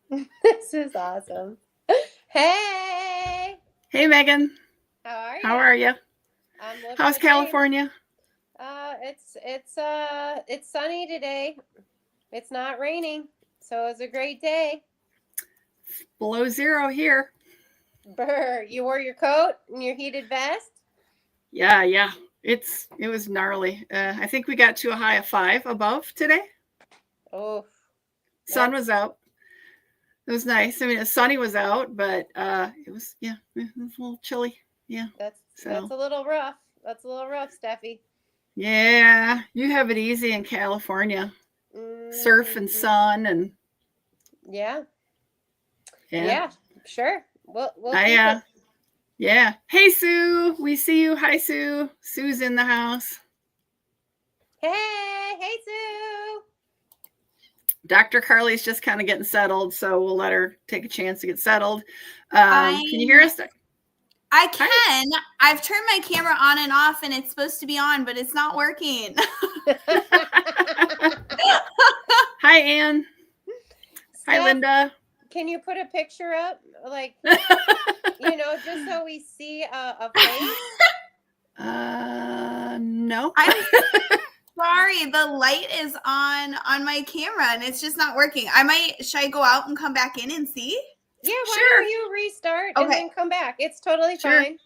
This is awesome. Hey, Hey, Megan. how are How you? are you? I'm living How's the dream. California? It's sunny today. It's not raining, so it's a great day. Below zero here. Brr, you wore your coat and your heated vest? Yeah. It was gnarly. I think we got to a high of 5 above today. Oh, Sun that's was out. It was nice. I mean, the sunny was out, but it was a little chilly. Yeah. that's So a little rough. That's a little rough, Steffi. yeah, you have it easy in California. Surf and Mm, sun and yeah, yeah. yeah, sure. We'll I keep it. yeah. Hey Sue, we see you. Hi Sue. Sue's in the house. Hey, Sue. Dr. Carli's just kind of getting settled, so we'll let her take a chance to get settled. Can you I'm hear us? I Hi. can. I've turned my camera on and off and it's supposed to be on, but it's not working. Hi, Ann. Hi, Steph, Linda. can you put a picture up? Like, just so we see a face? No. I'm sorry. The light is on my camera and it's just not working. Should I go out and come back in and see? Yeah, why Sure. don't you restart and Okay. then come back? It's totally Sure. fine.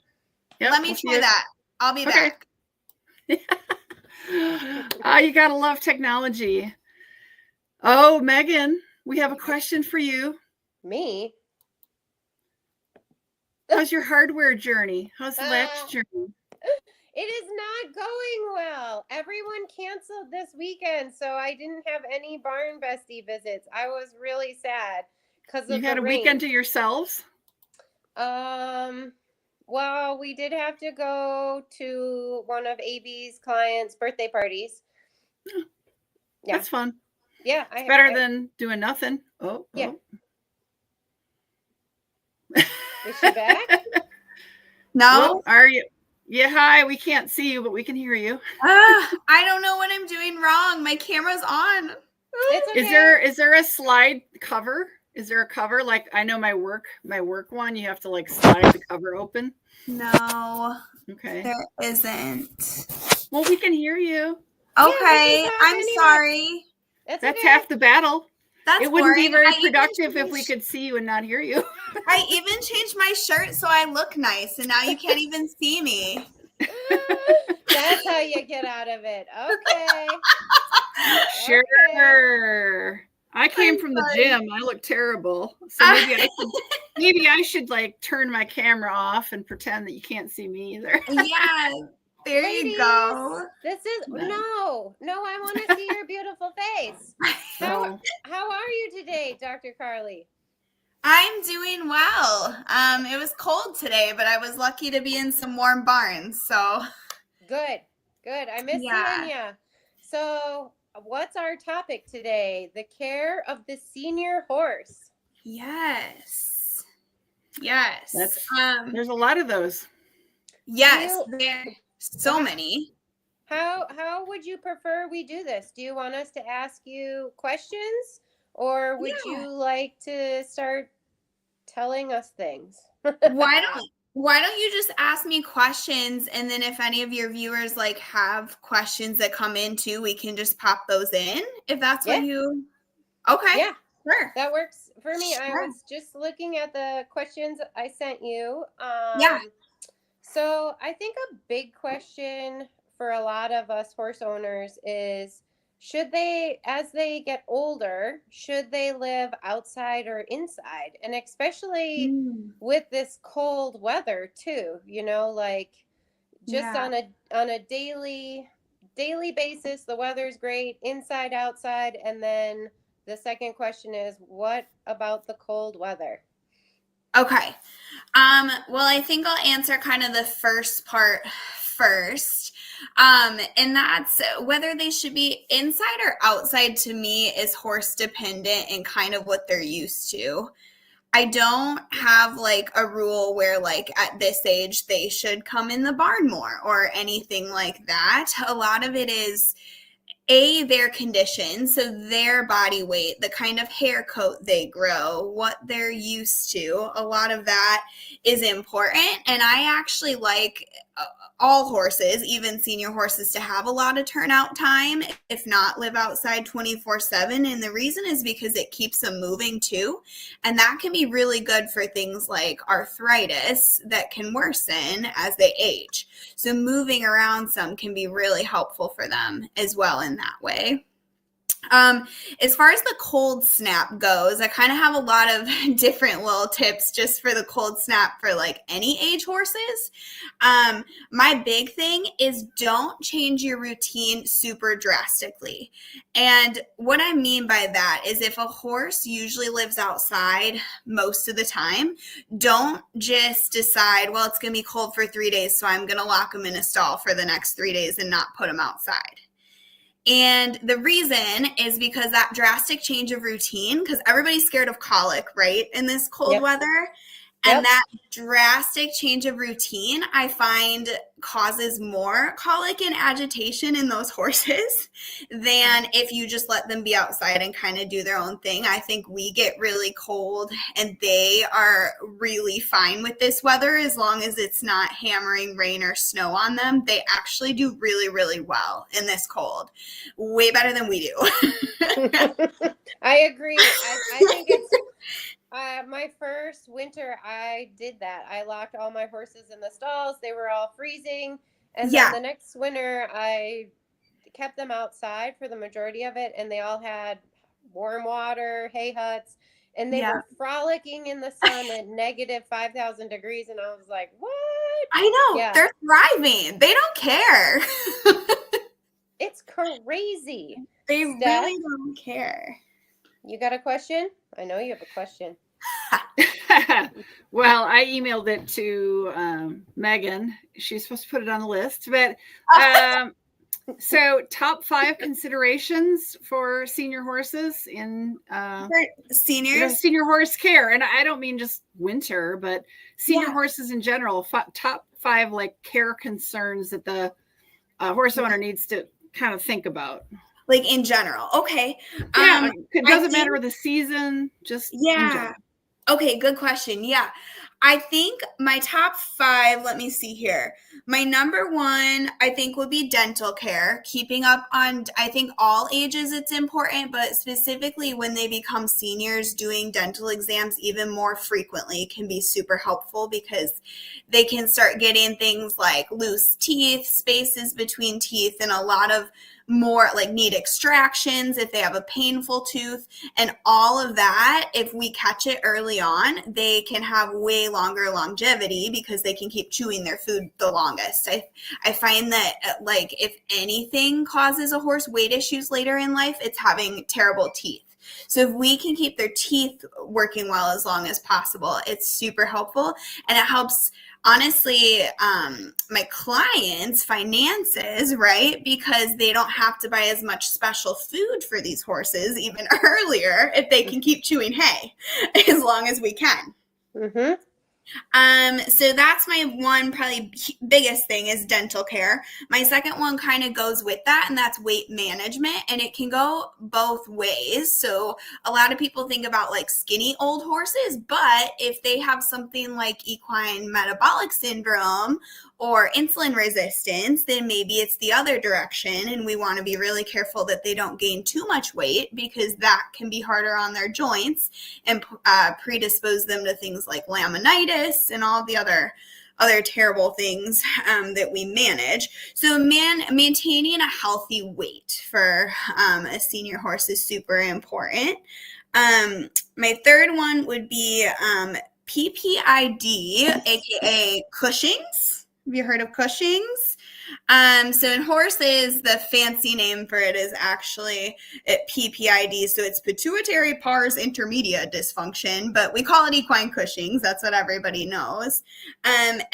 Yep, Let me try that. I'll be back. You gotta love technology. Oh, Megan, we have a question for you. Me? How's your hardware journey? How's the latch journey? It is not going well. Everyone canceled this weekend, so I didn't have any barn bestie visits. I was really sad because You of had the a rain. weekend to yourselves? Well, we did have to go to one of AB's clients' birthday parties. Yeah. That's fun. Yeah, It's better than doing nothing. Yeah. Is she back? No. Are you? Yeah, hi. We can't see you, but we can hear you. I don't know what I'm doing wrong. My camera's on. It's okay. Is there a slide cover? Is there a cover? Like I know my work one, you have to like slide the cover open. No. Okay. There isn't. Well, we can hear you. Okay. Yeah, I'm sorry. That's okay. half the battle. That's it wouldn't boring. be very productive if we could see you and not hear you. I even changed my shirt so I look nice, and now you can't even see me. That's how you get out of it. Okay. Sure. Okay. I came from the gym. I look terrible. So maybe I should like turn my camera off and pretend that you can't see me either. Yeah. There Ladies, you go. This is no. I want to see your beautiful face. How are you today, Dr. Carli? I'm doing well. It was cold today, but I was lucky to be in some warm barns. So good. I miss seeing you. So, what's our topic today? The care of the senior horse. Yes. There's a lot of those. Yes, there's so many. How would you prefer we do this? Do you want us to ask you questions, or would you like to start telling us things? Why don't you just ask me questions, and then if any of your viewers like have questions that come in too, we can just pop those in if that's what you. Okay. Yeah. Sure. That works for me. Sure. I was just looking at the questions I sent you. Yeah. So I think a big question for a lot of us horse owners is, should they, as they get older, should they live outside or inside? And especially with this cold weather too, like just on a daily basis, the weather's great, inside, outside. And then the second question is, what about the cold weather? Okay. Well, I think I'll answer kind of the first part first. And that's whether they should be inside or outside, to me is horse dependent and kind of what they're used to. I don't have like a rule where like at this age they should come in the barn more or anything like that. A lot of it is their condition, so their body weight, the kind of hair coat they grow, what they're used to. A lot of that is important. And I actually like all horses, even senior horses, to have a lot of turnout time, if not live outside 24/7. And the reason is because it keeps them moving too. And that can be really good for things like arthritis that can worsen as they age. So moving around some can be really helpful for them as well in that way. As far as the cold snap goes, I kind of have a lot of different little tips just for the cold snap for like any age horses. My big thing is don't change your routine super drastically. And what I mean by that is if a horse usually lives outside most of the time, don't just decide, well, it's going to be cold for 3 days, so I'm going to lock them in a stall for the next 3 days and not put them outside. And the reason is because that drastic change of routine, because everybody's scared of colic, right, in this cold weather. And that drastic change of routine, I find, causes more colic and agitation in those horses than if you just let them be outside and kind of do their own thing. I think we get really cold and they are really fine with this weather as long as it's not hammering rain or snow on them. They actually do really, really well in this cold. Way better than we do. I agree. I think it's... my first winter, I did that. I locked all my horses in the stalls. They were all freezing. And then the next winter, I kept them outside for the majority of it. And they all had warm water, hay huts. And they were frolicking in the sun at negative 5,000 degrees. And I was like, what? I know. Yeah. They're thriving. They don't care. It's crazy. They really don't care. You got a question? I know you have a question. Well, I emailed it to Megan. She's supposed to put it on the list. But so top 5 considerations for senior horses in senior horse care. And I don't mean just winter, but senior horses in general. Top 5 like care concerns that the horse owner needs to kind of think about. Like in general. Okay. It doesn't matter the season, just in general. Okay, good question. Yeah. I think my top 5, let me see here. My number 1, I think, would be dental care. Keeping up on, I think, all ages it's important, but specifically when they become seniors, doing dental exams even more frequently can be super helpful because they can start getting things like loose teeth, spaces between teeth, and a lot of more like need extractions if they have a painful tooth, and all of that. If we catch it early on, they can have way longer longevity because they can keep chewing their food the longest. I find that like if anything causes a horse weight issues later in life, it's having terrible teeth. So if we can keep their teeth working well as long as possible, it's super helpful. And it helps, honestly, my clients' finances, right? Because they don't have to buy as much special food for these horses even earlier if they can keep chewing hay as long as we can. Mm-hmm. So that's my one probably biggest thing is dental care. My second one kind of goes with that, and that's weight management, and it can go both ways. So a lot of people think about like skinny old horses, but if they have something like equine metabolic syndrome or insulin resistance, then maybe it's the other direction, and we want to be really careful that they don't gain too much weight because that can be harder on their joints and predispose them to things like laminitis and all the other terrible things that we manage. So maintaining a healthy weight for a senior horse is super important. My third one would be PPID, aka Cushing's. Have you heard of Cushing's? So in horses, the fancy name for it is actually PPID. So it's pituitary pars intermedia dysfunction, but we call it equine Cushing's. That's what everybody knows. And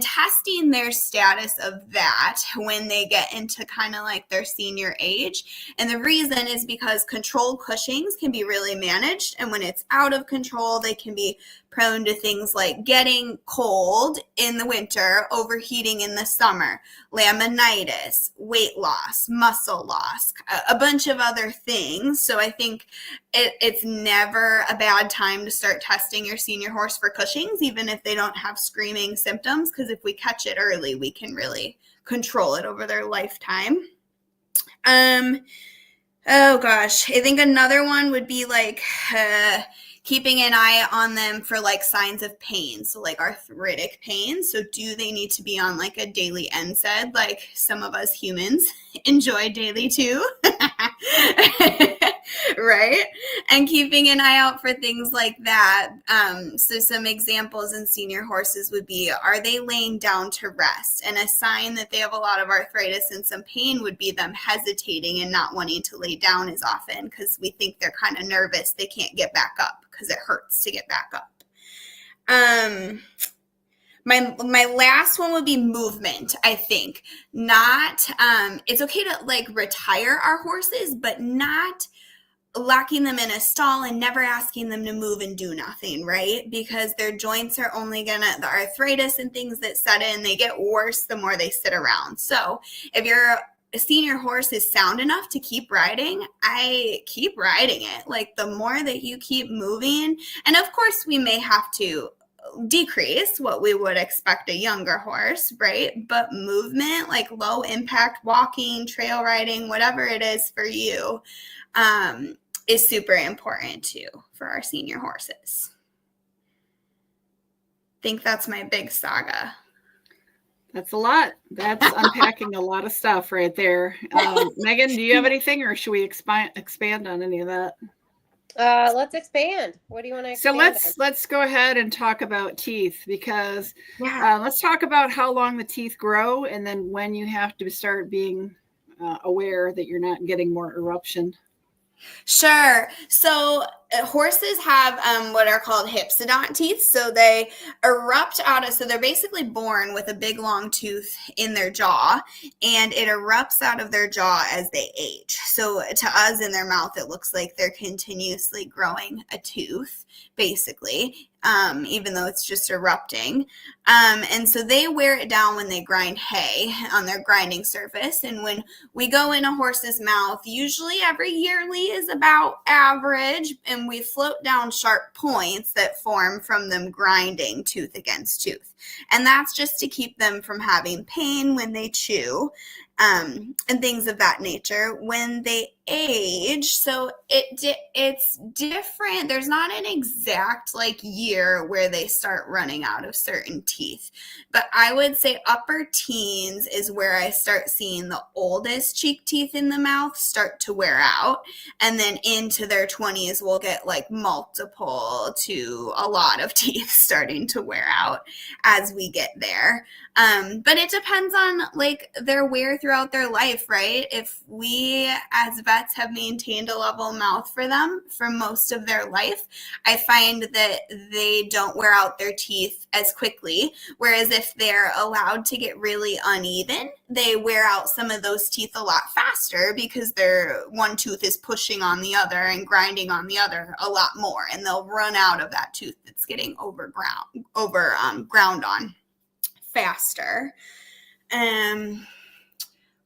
testing their status of that when they get into kind of like their senior age. And the reason is because controlled Cushing's can be really managed. And when it's out of control, they can be prone to things like getting cold in the winter, overheating in the summer, laminitis, weight loss, muscle loss, a bunch of other things. So I think it's never a bad time to start testing your senior horse for Cushing's, even if they don't have screaming symptoms, because if we catch it early, we can really control it over their lifetime. Oh gosh, I think another one would be like keeping an eye on them for like signs of pain. So like arthritic pain. So do they need to be on like a daily NSAID like some of us humans enjoy daily too? Right? And keeping an eye out for things like that. So some examples in senior horses would be, are they laying down to rest? And a sign that they have a lot of arthritis and some pain would be them hesitating and not wanting to lay down as often, because we think they're kind of nervous. They can't get back up because it hurts to get back up. My last one would be movement, I think. Not, it's okay to like retire our horses, but not locking them in a stall and never asking them to move and do nothing, right? Because their joints are only the arthritis and things that set in, they get worse the more they sit around. So if your senior horse is sound enough to keep riding, I keep riding it. Like the more that you keep moving, and of course we may have to decrease what we would expect a younger horse, right? But movement, like low impact walking, trail riding, whatever it is for you, is super important too for our senior horses. I think that's my big saga. That's a lot. That's unpacking a lot of stuff right there. Megan, do you have anything, or should we expand on any of that? Let's expand. What do you want to expand So let's go ahead and talk about teeth, because let's talk about how long the teeth grow, and then when you have to start being aware that you're not getting more eruption. Sure. So horses have what are called hypsodont teeth. So they erupt out of, so they're basically born with a big long tooth in their jaw, and it erupts out of their jaw as they age. So to us in their mouth, it looks like they're continuously growing a tooth, basically, even though it's just erupting. And so they wear it down when they grind hay on their grinding surface. And when we go in a horse's mouth, usually every yearly is about average, and we float down sharp points that form from them grinding tooth against tooth. And that's just to keep them from having pain when they chew, and things of that nature. When they age, so it's different. There's not an exact like year where they start running out of certain teeth, but I would say upper teens is where I start seeing the oldest cheek teeth in the mouth start to wear out, and then into their 20s we'll get like multiple to a lot of teeth starting to wear out as we get there. But it depends on like their wear throughout their life, right? If we as vets have maintained a level mouth for them for most of their life, I find that they don't wear out their teeth as quickly. Whereas if they're allowed to get really uneven, they wear out some of those teeth a lot faster, because their one tooth is pushing on the other and grinding on the other a lot more, and they'll run out of that tooth that's getting ground on faster.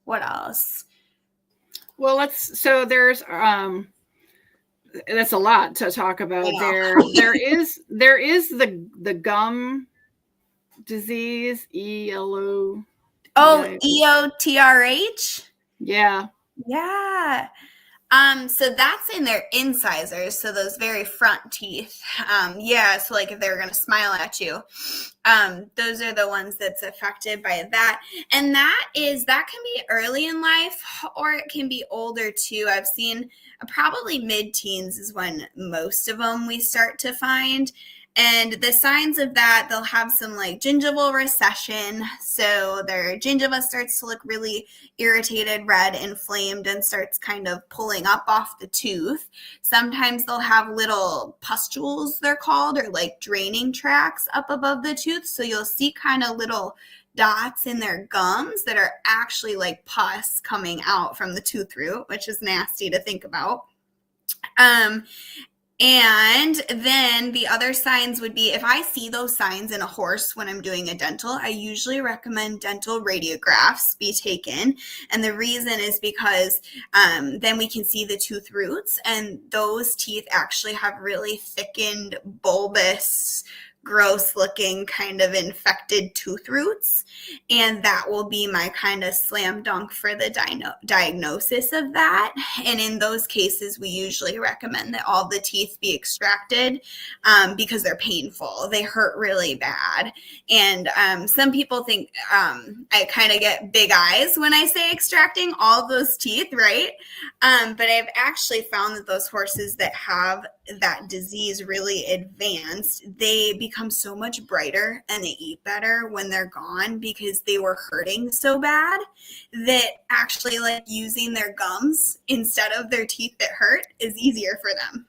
What else? Well, there's that's a lot to talk about. There is the gum disease, ELO. Oh, EOTRH? Yeah. Yeah. So that's in their incisors, so those very front teeth. So like if they were going to smile at you, those are the ones that's affected by that. And that can be early in life, or it can be older too. I've seen probably mid-teens is when most of them we start to find. And the signs of that, they'll have some like gingival recession. So their gingiva starts to look really irritated, red, inflamed, and starts kind of pulling up off the tooth. Sometimes they'll have little pustules, they're called, or like draining tracts up above the tooth. So you'll see kind of little dots in their gums that are actually like pus coming out from the tooth root, which is nasty to think about. And then the other signs would be, if I see those signs in a horse when I'm doing a dental, I usually recommend dental radiographs be taken. And the reason is because then we can see the tooth roots, and those teeth actually have really thickened, bulbous, gross looking kind of infected tooth roots, and that will be my kind of slam dunk for the diagnosis of that. And in those cases, we usually recommend that all the teeth be extracted because they're painful. They hurt really bad. And some people think I kind of get big eyes when I say extracting all those teeth, right? But I've actually found that those horses that have that disease really advanced, they become so much brighter and they eat better when they're gone, because they were hurting so bad that actually like using their gums instead of their teeth that hurt is easier for them.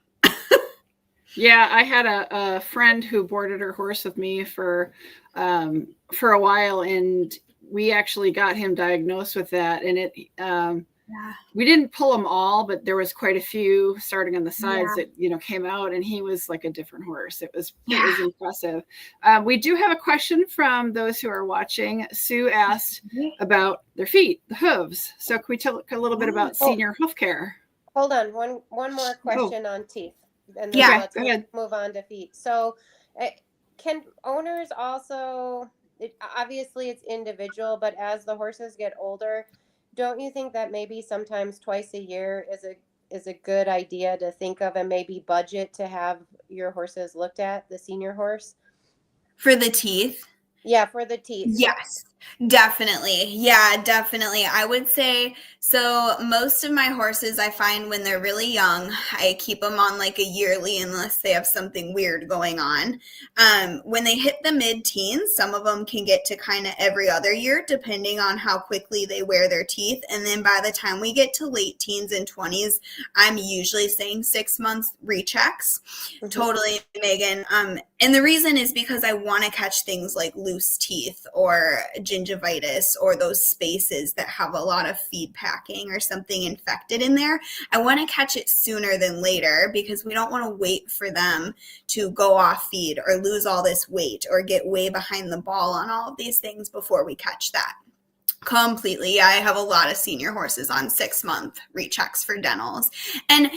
Yeah, I had a friend who boarded her horse with me for a while, and we actually got him diagnosed with that. And it we didn't pull them all, but there was quite a few starting on the sides that, you know, came out, and he was like a different horse. It was impressive. We do have a question from those who are watching. Sue asked about their feet, the hooves. So can we talk a little bit about senior hoof care? Hold on, one more question on teeth, and then let's move on to feet. So can owners also, obviously it's individual, but as the horses get older, don't you think that maybe sometimes twice a year is a good idea to think of, and maybe budget to have your horses looked at, the senior horse? For the teeth? Yeah, for the teeth. Yes, definitely. Yeah, definitely. I would say, so most of my horses, I find when they're really young, I keep them on like a yearly unless they have something weird going on. When they hit the mid-teens, some of them can get to kind of every other year, depending on how quickly they wear their teeth. And then by the time we get to late teens and 20s, I'm usually saying 6 months rechecks. Totally, Megan. And the reason is because I want to catch things like loose teeth or gingivitis or those spaces that have a lot of feed packing or something infected in there. I want to catch it sooner than later, because we don't want to wait for them to go off feed or lose all this weight or get way behind the ball on all of these things before we catch that. Completely. Yeah, I have a lot of senior horses on 6-month rechecks for dentals. And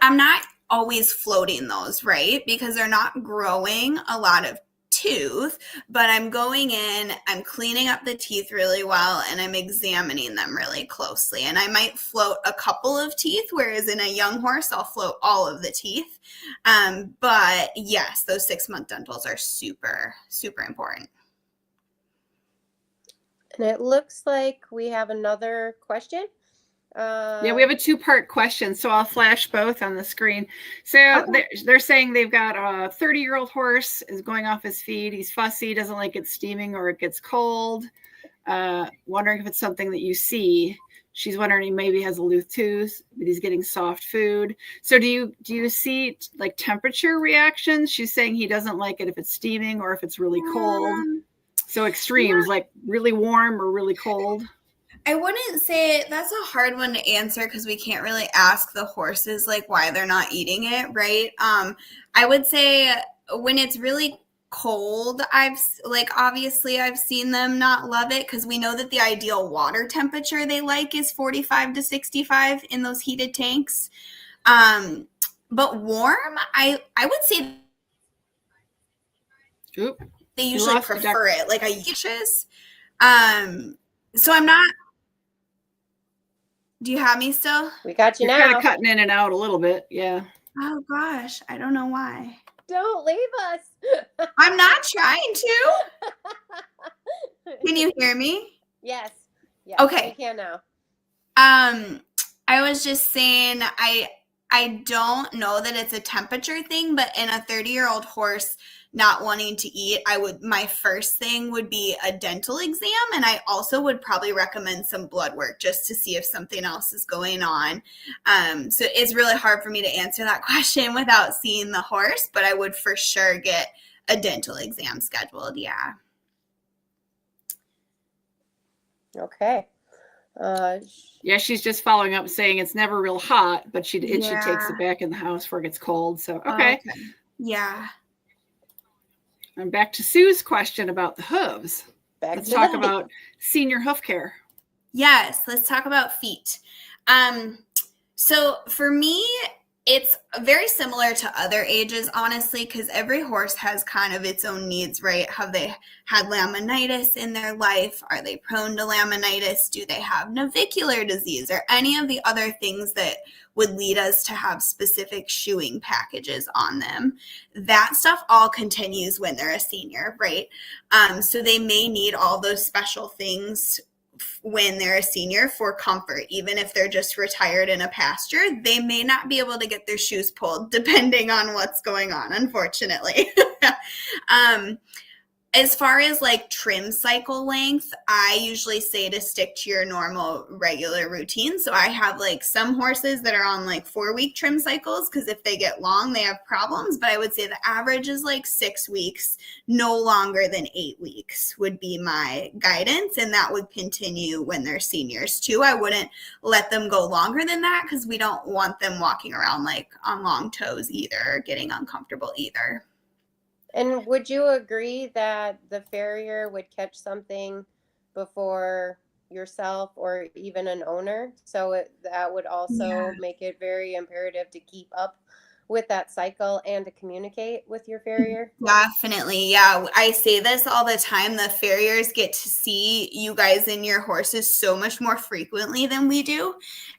I'm not always floating those, right? Because they're not growing a lot of tooth, but I'm going in, I'm cleaning up the teeth really well, and I'm examining them really closely. And I might float a couple of teeth, whereas in a young horse, I'll float all of the teeth. But yes, those 6-month dentals are super, super important. And it looks like we have another question. Yeah, we have a 2-part question, so I'll flash both on the screen. So they're saying they've got a 30-year-old horse is going off his feed. He's fussy, doesn't like it steaming or it gets cold. Wondering if it's something that you see. She's wondering he maybe has a loose tooth, but he's getting soft food. So do you see like temperature reactions? She's saying he doesn't like it if it's steaming or if it's really cold. So extremes, like really warm or really cold. I wouldn't say that's a hard one to answer, because we can't really ask the horses like why they're not eating it, right? I would say when it's really cold, obviously I've seen them not love it, because we know that the ideal water temperature they like is 45 to 65 in those heated tanks. But warm, I would say they usually prefer it. Like so I'm not. Do you have me still? We got you now. You're kind of cutting in and out a little bit. Yeah. Oh gosh, I don't know why. Don't leave us. I'm not trying to. Can you hear me? Yes. Okay. We can now. I was just saying I don't know that it's a temperature thing, but in a 30-year-old horse not wanting to eat, my first thing would be a dental exam. And I also would probably recommend some blood work just to see if something else is going on. So it's really hard for me to answer that question without seeing the horse, but I would for sure get a dental exam scheduled. Yeah. Okay. Yeah, she's just following up saying it's never real hot, but she takes it back in the house before it gets cold. So, okay. Yeah. And back to Sue's question about the hooves. Let's talk about senior hoof care. Yes, let's talk about feet. So for me, it's very similar to other ages, honestly, because every horse has kind of its own needs, right? Have they had laminitis in their life? Are they prone to laminitis? Do they have navicular disease or any of the other things that would lead us to have specific shoeing packages on them? That stuff all continues when they're a senior, right? So they may need all those special things when they're a senior for comfort. Even if they're just retired in a pasture, they may not be able to get their shoes pulled depending on what's going on, unfortunately. As far as like trim cycle length, I usually say to stick to your normal regular routine. So I have like some horses that are on like 4-week trim cycles, because if they get long, they have problems. But I would say the average is like 6 weeks, no longer than 8 weeks would be my guidance. And that would continue when they're seniors too. I wouldn't let them go longer than that, because we don't want them walking around like on long toes either, or getting uncomfortable either. And would you agree that the farrier would catch something before yourself or even an owner? So that would also make it very imperative to keep up with that cycle and to communicate with your farrier? Definitely. Yeah. I say this all the time. The farriers get to see you guys and your horses so much more frequently than we do.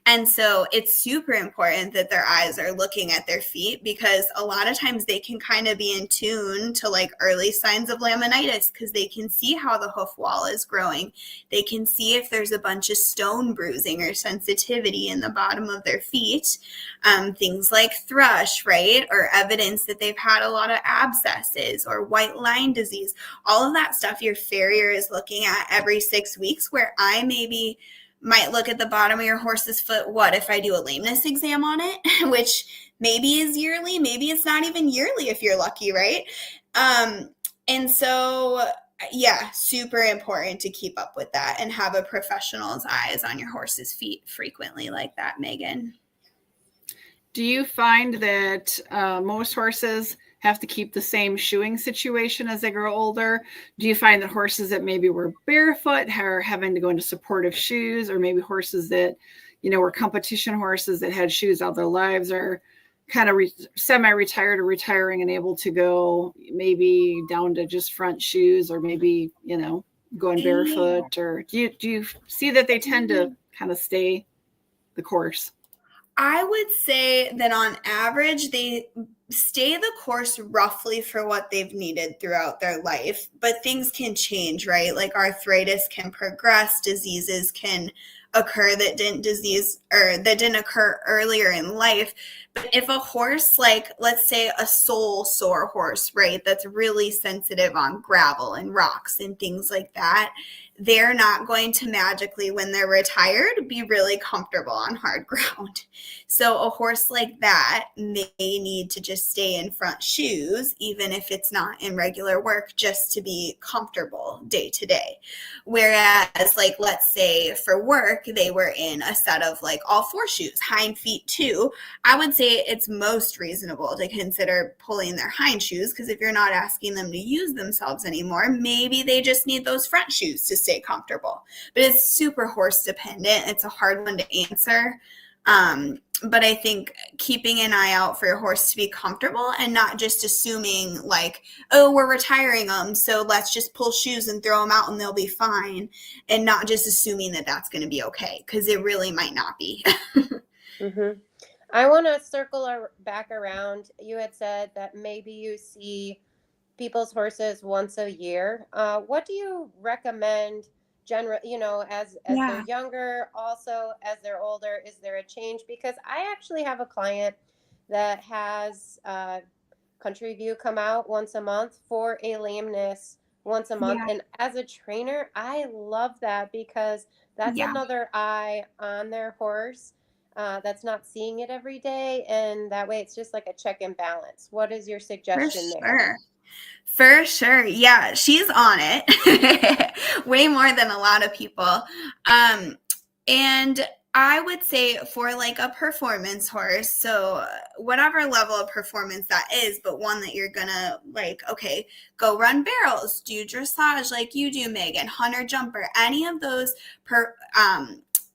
And so it's super important that their eyes are looking at their feet, because a lot of times they can kind of be in tune to like early signs of laminitis, because they can see how the hoof wall is growing. They can see if there's a bunch of stone bruising or sensitivity in the bottom of their feet. Things like thrush, right? Or evidence that they've had a lot of abscesses or white line disease. All of that stuff your farrier is looking at every 6 weeks, where I maybe might look at the bottom of your horse's foot. What if I do a lameness exam on it, which maybe is yearly, maybe it's not even yearly if you're lucky, right? And so, yeah, super important to keep up with that and have a professional's eyes on your horse's feet frequently like that, Megan. Do you find that most horses have to keep the same shoeing situation as they grow older? Do you find that horses that maybe were barefoot are having to go into supportive shoes, or maybe horses that, were competition horses that had shoes all their lives are kind of semi-retired or retiring and able to go maybe down to just front shoes, or maybe, going barefoot? Or do you see that they tend to kind of stay the course? I would say that on average, they stay the course roughly for what they've needed throughout their life, but things can change, right? Like arthritis can progress, diseases can occur that didn't occur earlier in life. But if a horse, like let's say a sole sore horse, right, that's really sensitive on gravel and rocks and things like that, they're not going to magically, when they're retired, be really comfortable on hard ground. So a horse like that may need to just stay in front shoes, even if it's not in regular work, just to be comfortable day to day. Whereas, like, let's say for work, they were in a set of like all 4 shoes, hind feet too. I would say it's most reasonable to consider pulling their hind shoes, because if you're not asking them to use themselves anymore, maybe they just need those front shoes to stay comfortable. But it's super horse dependent. It's a hard one to answer. But I think keeping an eye out for your horse to be comfortable, and not just assuming like, oh, we're retiring them, so let's just pull shoes and throw them out and they'll be fine. And not just assuming that that's going to be okay, because it really might not be. Mm-hmm. I want to circle back around. You had said that maybe you see people's horses once a year. What do you recommend as they're younger, also as they're older? Is there a change? Because I actually have a client that has Country View come out once a month for a lameness once a month. And as a trainer, I love that, because that's another eye on their horse that's not seeing it every day. And that way it's just like a check and balance. What is your suggestion there? For sure. Yeah, she's on it way more than a lot of people. And I would say for like a performance horse, so whatever level of performance that is, but one that you're gonna like, okay, go run barrels, do dressage like you do, Megan, hunter jumper, any of those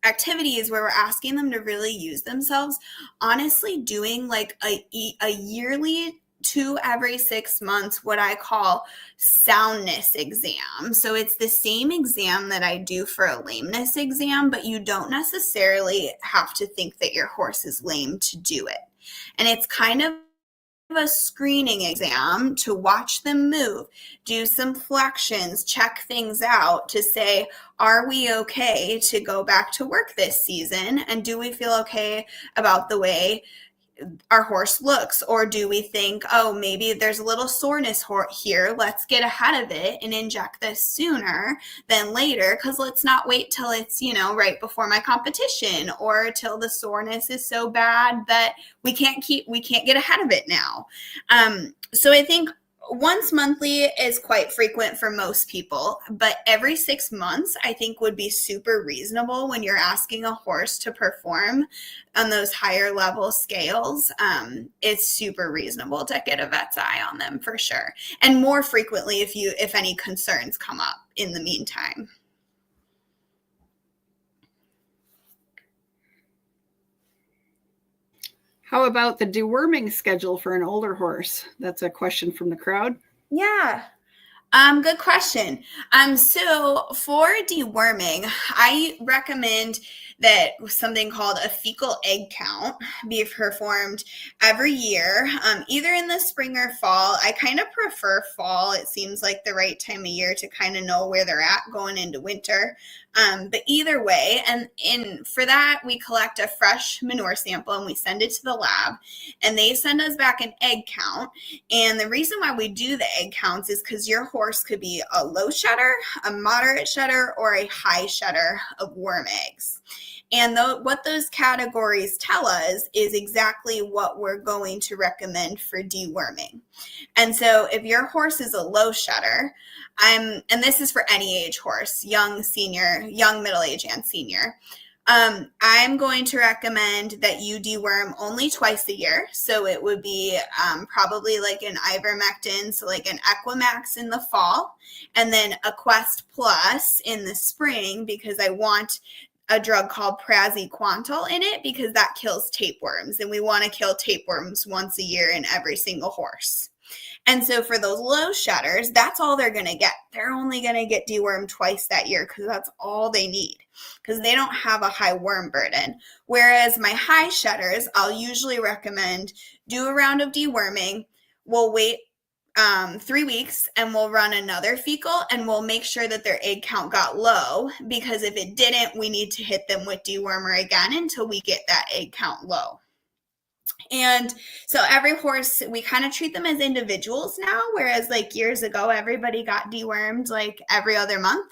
activities where we're asking them to really use themselves, honestly doing like a yearly to every 6 months, what I call soundness exam. So it's the same exam that I do for a lameness exam, but you don't necessarily have to think that your horse is lame to do it. And it's kind of a screening exam to watch them move, do some flexions, check things out to say, are we okay to go back to work this season? And do we feel okay about the way our horse looks? Or do we think, oh, maybe there's a little soreness here, let's get ahead of it and inject this sooner than later, because let's not wait till it's, right before my competition, or till the soreness is so bad that we can't get ahead of it now. So I think once monthly is quite frequent for most people, but every 6 months I think would be super reasonable when you're asking a horse to perform on those higher level scales. It's super reasonable to get a vet's eye on them for sure, and more frequently if any concerns come up in the meantime. How about the deworming schedule for an older horse? That's a question from the crowd. Yeah. Good question. So for deworming, I recommend that something called a fecal egg count be performed every year, either in the spring or fall. I kind of prefer fall. It seems like the right time of year to kind of know where they're at going into winter. But either way, and for that, we collect a fresh manure sample and we send it to the lab, and they send us back an egg count. And the reason why we do the egg counts is because your horse could be a low shedder, a moderate shedder, or a high shedder of worm eggs. And what those categories tell us is exactly what we're going to recommend for deworming. And so if your horse is a low shedder, and this is for any age horse, young, senior, young, middle age, and senior, I'm going to recommend that you deworm only twice a year. So it would be probably like an ivermectin, so like an Equimax in the fall, and then a Quest Plus in the spring, because I want a drug called praziquantel in it, because that kills tapeworms, and we want to kill tapeworms once a year in every single horse. And so for those low shedders, that's all they're going to get. They're only going to get dewormed twice that year, because that's all they need, because they don't have a high worm burden. Whereas my high shedders, I'll usually recommend do a round of deworming. We'll wait 3 weeks and we'll run another fecal, and we'll make sure that their egg count got low, because if it didn't, we need to hit them with dewormer again until we get that egg count low. And so every horse, we kind of treat them as individuals now, whereas like years ago, everybody got dewormed like every other month.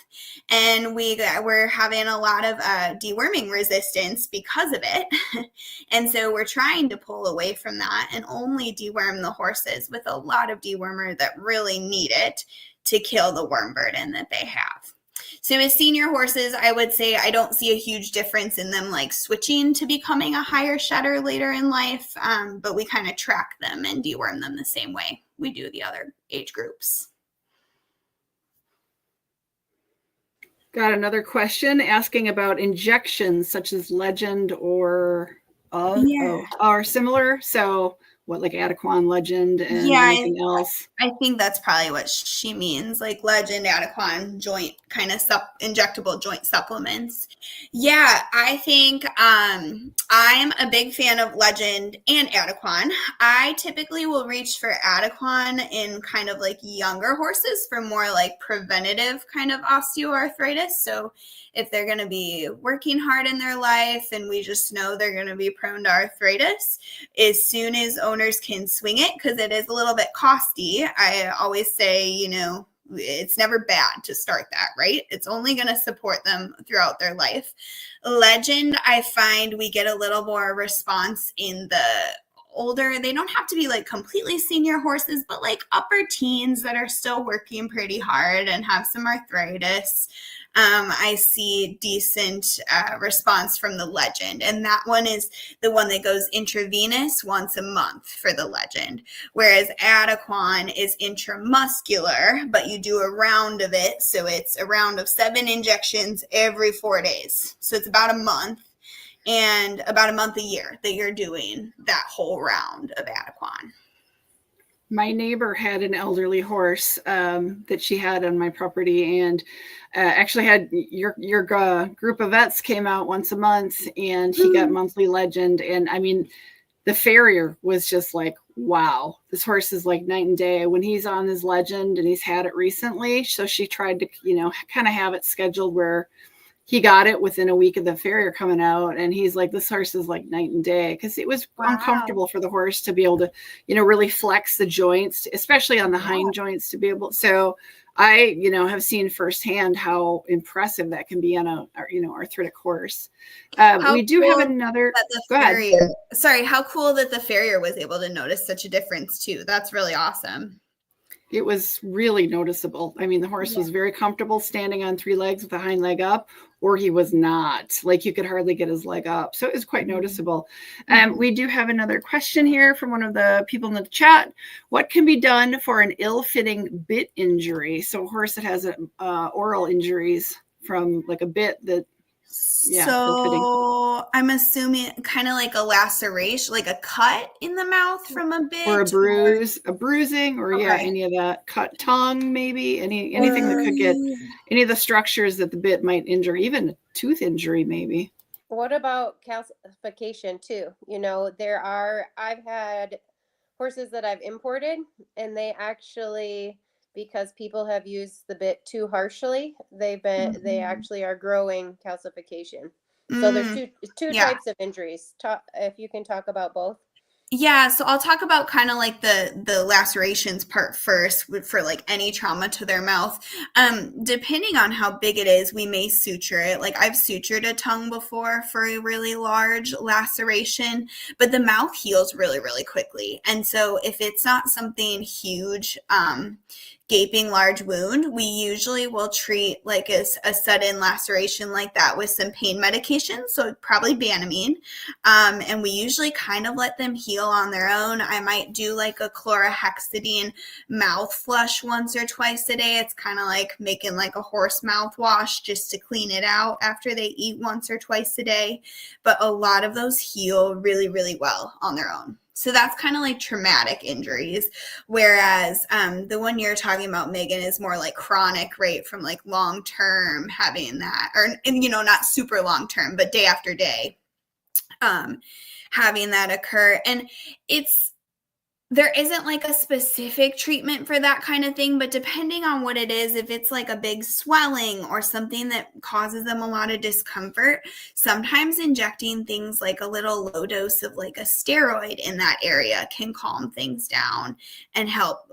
And we're having a lot of deworming resistance because of it. And so we're trying to pull away from that and only deworm the horses with a lot of dewormer that really need it to kill the worm burden that they have. So with senior horses, I would say I don't see a huge difference in them like switching to becoming a higher shedder later in life, but we kind of track them and deworm them the same way we do the other age groups. Got another question asking about injections such as Legend or similar. So what, like Adequan, Legend, and anything else? I think that's probably what she means, like Legend, Adequan, joint kind of injectable joint supplements. Yeah, I think I'm a big fan of Legend and Adequan. I typically will reach for Adequan in kind of like younger horses for more like preventative kind of osteoarthritis. So if they're going to be working hard in their life and we just know they're going to be prone to arthritis, as soon as owners can swing it, because it is a little bit costly, I always say, it's never bad to start that, right? It's only going to support them throughout their life. Legend, I find we get a little more response in the older, they don't have to be like completely senior horses, but like upper teens that are still working pretty hard and have some arthritis, I see decent response from the Legend. And that one is the one that goes intravenous once a month for the Legend. Whereas Adequan is intramuscular, but you do a round of it. So it's a round of 7 injections every 4 days. So it's about a month, and about a month a year that you're doing that whole round of Adequan. My neighbor had an elderly horse that she had on my property, and actually had your group of vets came out once a month, and he got monthly Legend. And I mean, the farrier was just like, wow, this horse is like night and day when he's on his Legend, and he's had it recently. So she tried to, kind of have it scheduled where he got it within a week of the farrier coming out, and he's like, this horse is like night and day, because it was uncomfortable for the horse to be able to, really flex the joints, especially on the hind joints, to be able. So I, have seen firsthand how impressive that can be on a, arthritic horse. We do have another. Go ahead. Sorry, how cool that the farrier was able to notice such a difference too. That's really awesome. It was really noticeable. I mean, the horse was very comfortable standing on 3 legs with the hind leg up, or he was not. Like, you could hardly get his leg up. So it was quite noticeable. We do have another question here from one of the people in the chat. What can be done for an ill-fitting bit injury? So a horse that has oral injuries from like a bit that, so I'm assuming kind of like a laceration, like a cut in the mouth from a bit, or a bruising, or any of that. Cut tongue, maybe anything that could get any of the structures that the bit might injure, even a tooth injury, maybe. What about calcification too? I've had horses that I've imported, and they actually, because people have used the bit too harshly, they actually are growing calcification. So there's two types of injuries. If you can talk about both. Yeah, so I'll talk about kind of like the lacerations part first for like any trauma to their mouth. Depending on how big it is, we may suture it. Like, I've sutured a tongue before for a really large laceration, but the mouth heals really, really quickly. And so if it's not something huge, gaping large wound, we usually will treat like a sudden laceration like that with some pain medication, so probably Banamine, and we usually kind of let them heal on their own. I might do like a chlorhexidine mouth flush once or twice a day. It's kind of like making like a horse mouthwash just to clean it out after they eat once or twice a day, but a lot of those heal really, really well on their own. So that's kind of like traumatic injuries, whereas the one you're talking about, Megan, is more like chronic, right? From like long-term having that, or, not super long-term, but day after day having that occur. And there isn't like a specific treatment for that kind of thing, but depending on what it is, if it's like a big swelling or something that causes them a lot of discomfort, sometimes injecting things like a little low dose of like a steroid in that area can calm things down and help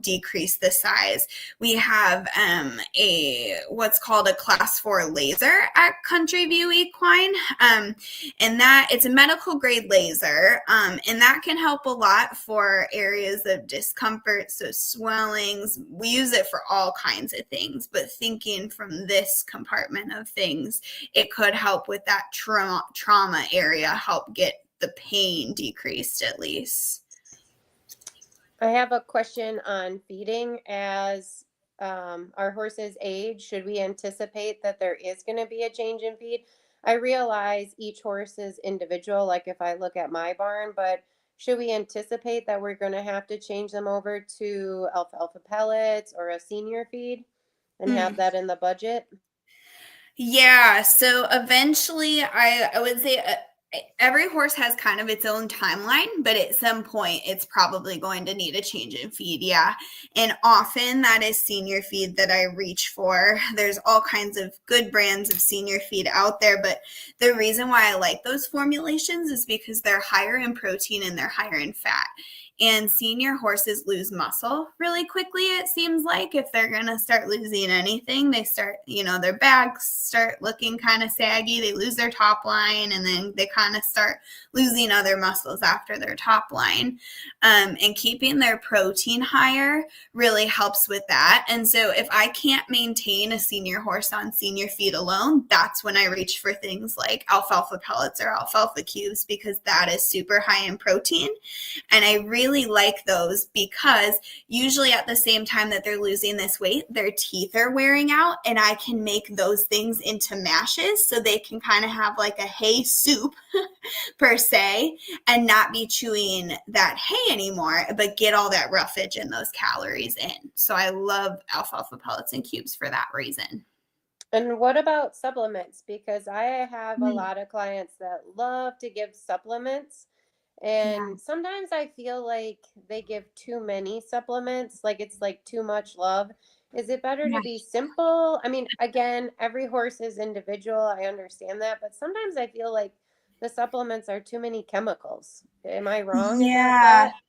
decrease the size. We have what's called a class 4 laser at Country View Equine, and that it's a medical grade laser, and that can help a lot for areas of discomfort, so swellings. We use it for all kinds of things, but thinking from this compartment of things, it could help with that trauma area, help get the pain decreased at least. I have a question on feeding. As our horses age, should we anticipate that there is going to be a change in feed? I realize each horse is individual, like if I look at my barn, but should we anticipate that we're going to have to change them over to alfalfa pellets or a senior feed and have that in the budget? Yeah, so eventually I would say every horse has kind of its own timeline, but at some point it's probably going to need a change in feed. Yeah. And often that is senior feed that I reach for. There's all kinds of good brands of senior feed out there, but the reason why I like those formulations is because they're higher in protein and they're higher in fat. And senior horses lose muscle really quickly, it seems like. If they're going to start losing anything, they start, their backs start looking kind of saggy. They lose their top line, and then they kind of start losing other muscles after their top line. And keeping their protein higher really helps with that. And so if I can't maintain a senior horse on senior feed alone, that's when I reach for things like alfalfa pellets or alfalfa cubes, because that is super high in protein. And I really like those because usually at the same time that they're losing this weight, their teeth are wearing out, and I can make those things into mashes so they can kind of have like a hay soup per se, and not be chewing that hay anymore, but get all that roughage and those calories in. So I love alfalfa pellets and cubes for that reason. And what about supplements? Because I have a lot of clients that love to give supplements. And sometimes I feel like they give too many supplements, like it's like too much love. Is it better to be simple? I mean, again, every horse is individual. I understand that. But sometimes I feel like the supplements are too many chemicals. Am I wrong in that thought?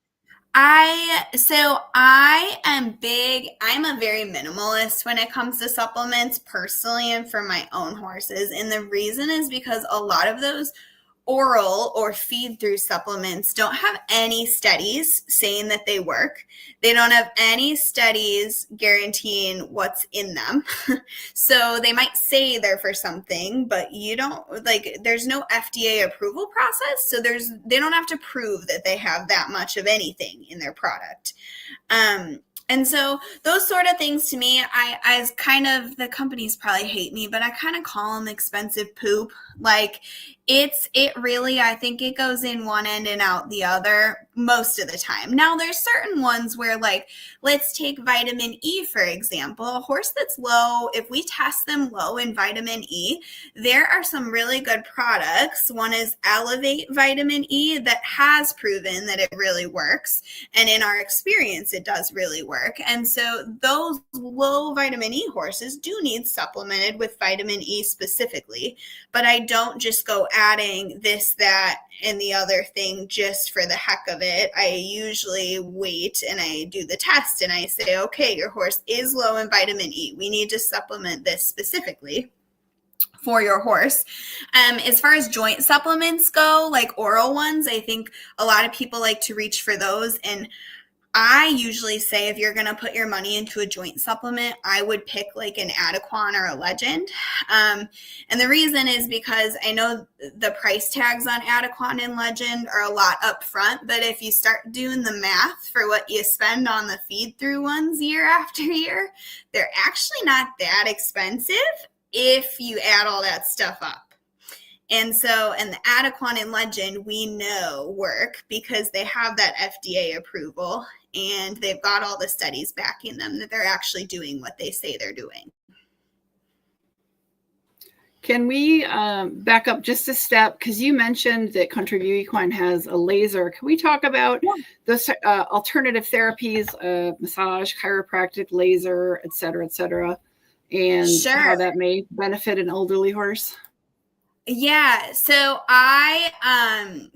I am big. I'm a very minimalist when it comes to supplements personally and for my own horses. And the reason is because a lot of those oral or feed through supplements don't have any studies saying that they work. They don't have any studies guaranteeing what's in them. So they might say they're for something, but there's no FDA approval process. So they don't have to prove that they have that much of anything in their product. And so those sort of things to me, the companies probably hate me, but I kind of call them expensive poop. Like I think it goes in one end and out the other most of the time. Now there's certain ones where, like, let's take vitamin E, for example. A horse that's low, if we test them low in vitamin E, there are some really good products. One is Elevate Vitamin E that has proven that it really works. And in our experience, it does really work. And so those low vitamin E horses do need supplemented with vitamin E specifically. But I don't just go adding this, that, and the other thing just for the heck of it. I usually wait and I do the test and I say, okay, your horse is low in vitamin E. We need to supplement this specifically for your horse. As far as joint supplements go, like oral ones, I think a lot of people like to reach for those. And I usually say if you're going to put your money into a joint supplement, I would pick like an Adequan or a Legend. And the reason is because I know the price tags on Adequan and Legend are a lot up front, but if you start doing the math for what you spend on the feed through ones year after year, they're actually not that expensive if you add all that stuff up. And the Adequan and Legend, we know work because they have that FDA approval and they've got all the studies backing them that they're actually doing what they say they're doing. Can we back up just a step? Because you mentioned that Country View Equine has a laser. Can we talk about the alternative therapies, massage, chiropractic, laser, et cetera, and how that may benefit an elderly horse? Yeah, so I'm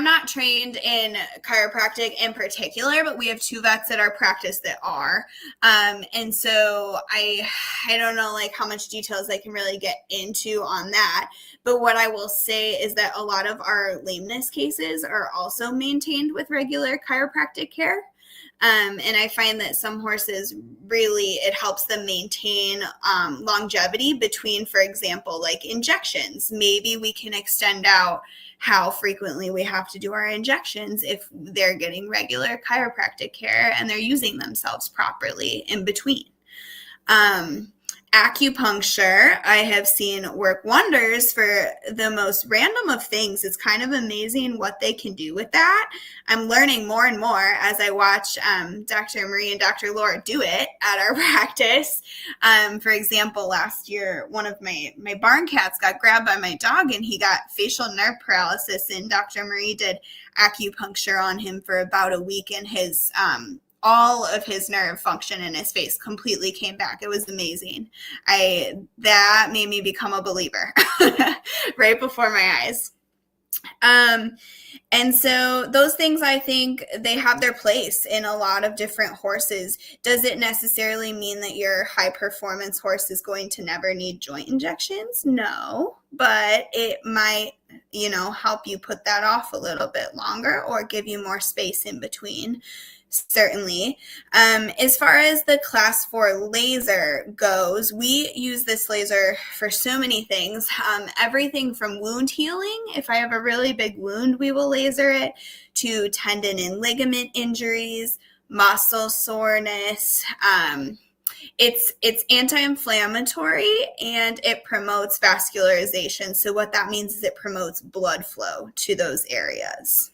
not trained in chiropractic in particular, but we have two vets at our practice that are. And so I don't know like how much details I can really get into on that. But what I will say is that a lot of our lameness cases are also maintained with regular chiropractic care. And I find that some horses really, it helps them maintain longevity between, for example, like injections. Maybe we can extend out how frequently we have to do our injections if they're getting regular chiropractic care and they're using themselves properly in between. Acupuncture, I have seen work wonders for the most random of things. It's kind of amazing what they can do with that. I'm learning more and more as I watch Dr. Marie and Dr. Laura do it at our practice. For example, last year, one of my barn cats got grabbed by my dog and he got facial nerve paralysis, and Dr. Marie did acupuncture on him for about a week, and his all of his nerve function in his face completely came back. It was amazing. That made me become a believer right before my eyes. And so those things, I think they have their place in a lot of different horses. Does it necessarily mean that your high performance horse is going to never need joint injections? No, but it might, help you put that off a little bit longer or give you more space in between. Certainly. As far as the class 4 laser goes, we use this laser for so many things. Everything from wound healing. If I have a really big wound, we will laser it, to tendon and ligament injuries, muscle soreness. It's anti-inflammatory and it promotes vascularization. So what that means is it promotes blood flow to those areas.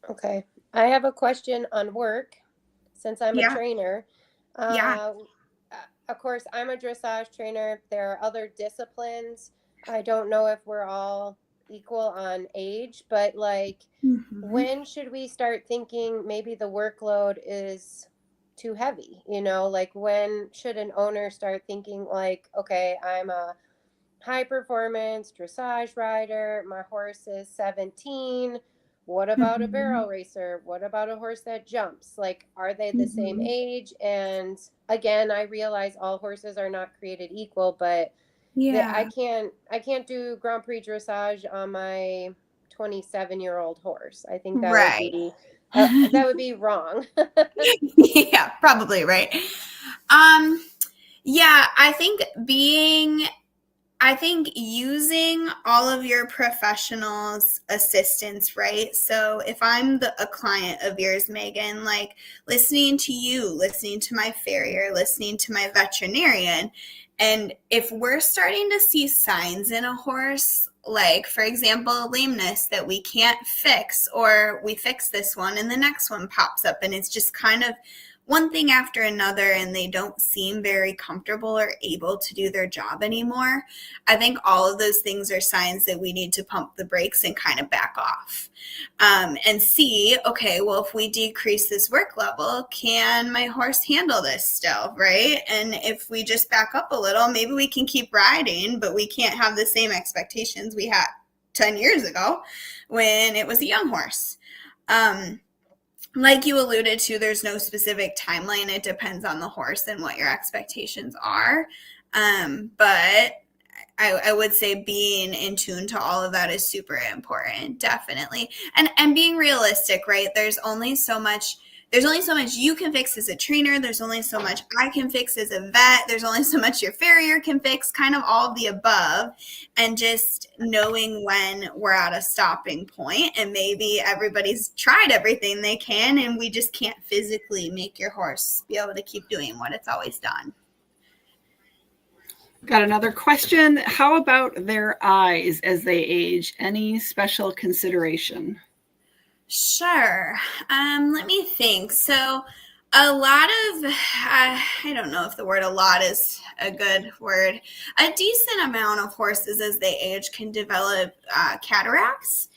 Okay. I have a question on work since I'm a trainer. Of course, I'm a dressage trainer. There are other disciplines. I don't know if we're all equal on age, but when should we start thinking maybe the workload is too heavy? When should an owner start thinking okay, I'm a high performance dressage rider. My horse is 17. What about a barrel racer? What about a horse that jumps? Are they the same age? And again, I realize all horses are not created equal, but I can't do Grand Prix dressage on my 27-year-old horse. I think that would be wrong. Yeah, probably right. I think using all of your professionals' assistance, right? So if I'm a client of yours, Megan, listening to you, listening to my farrier, listening to my veterinarian, and if we're starting to see signs in a horse, for example, lameness that we can't fix, or we fix this one and the next one pops up and it's just kind of one thing after another and they don't seem very comfortable or able to do their job anymore, I think all of those things are signs that we need to pump the brakes and kind of back off and see, okay, well, if we decrease this work level, can my horse handle this still, right? And if we just back up a little, maybe we can keep riding, but we can't have the same expectations we had 10 years ago when it was a young horse. Like you alluded to, there's no specific timeline. It depends on the horse and what your expectations are. But I would say being in tune to all of that is super important, definitely. And being realistic, right? There's only so much you can fix as a trainer. There's only so much I can fix as a vet. There's only so much your farrier can fix, kind of all of the above. And just knowing when we're at a stopping point, and maybe everybody's tried everything they can and we just can't physically make your horse be able to keep doing what it's always done. Got another question. How about their eyes as they age? Any special consideration? Sure. Let me think. So a lot of, I don't know if the word a lot is a good word, a decent amount of horses as they age can develop cataracts.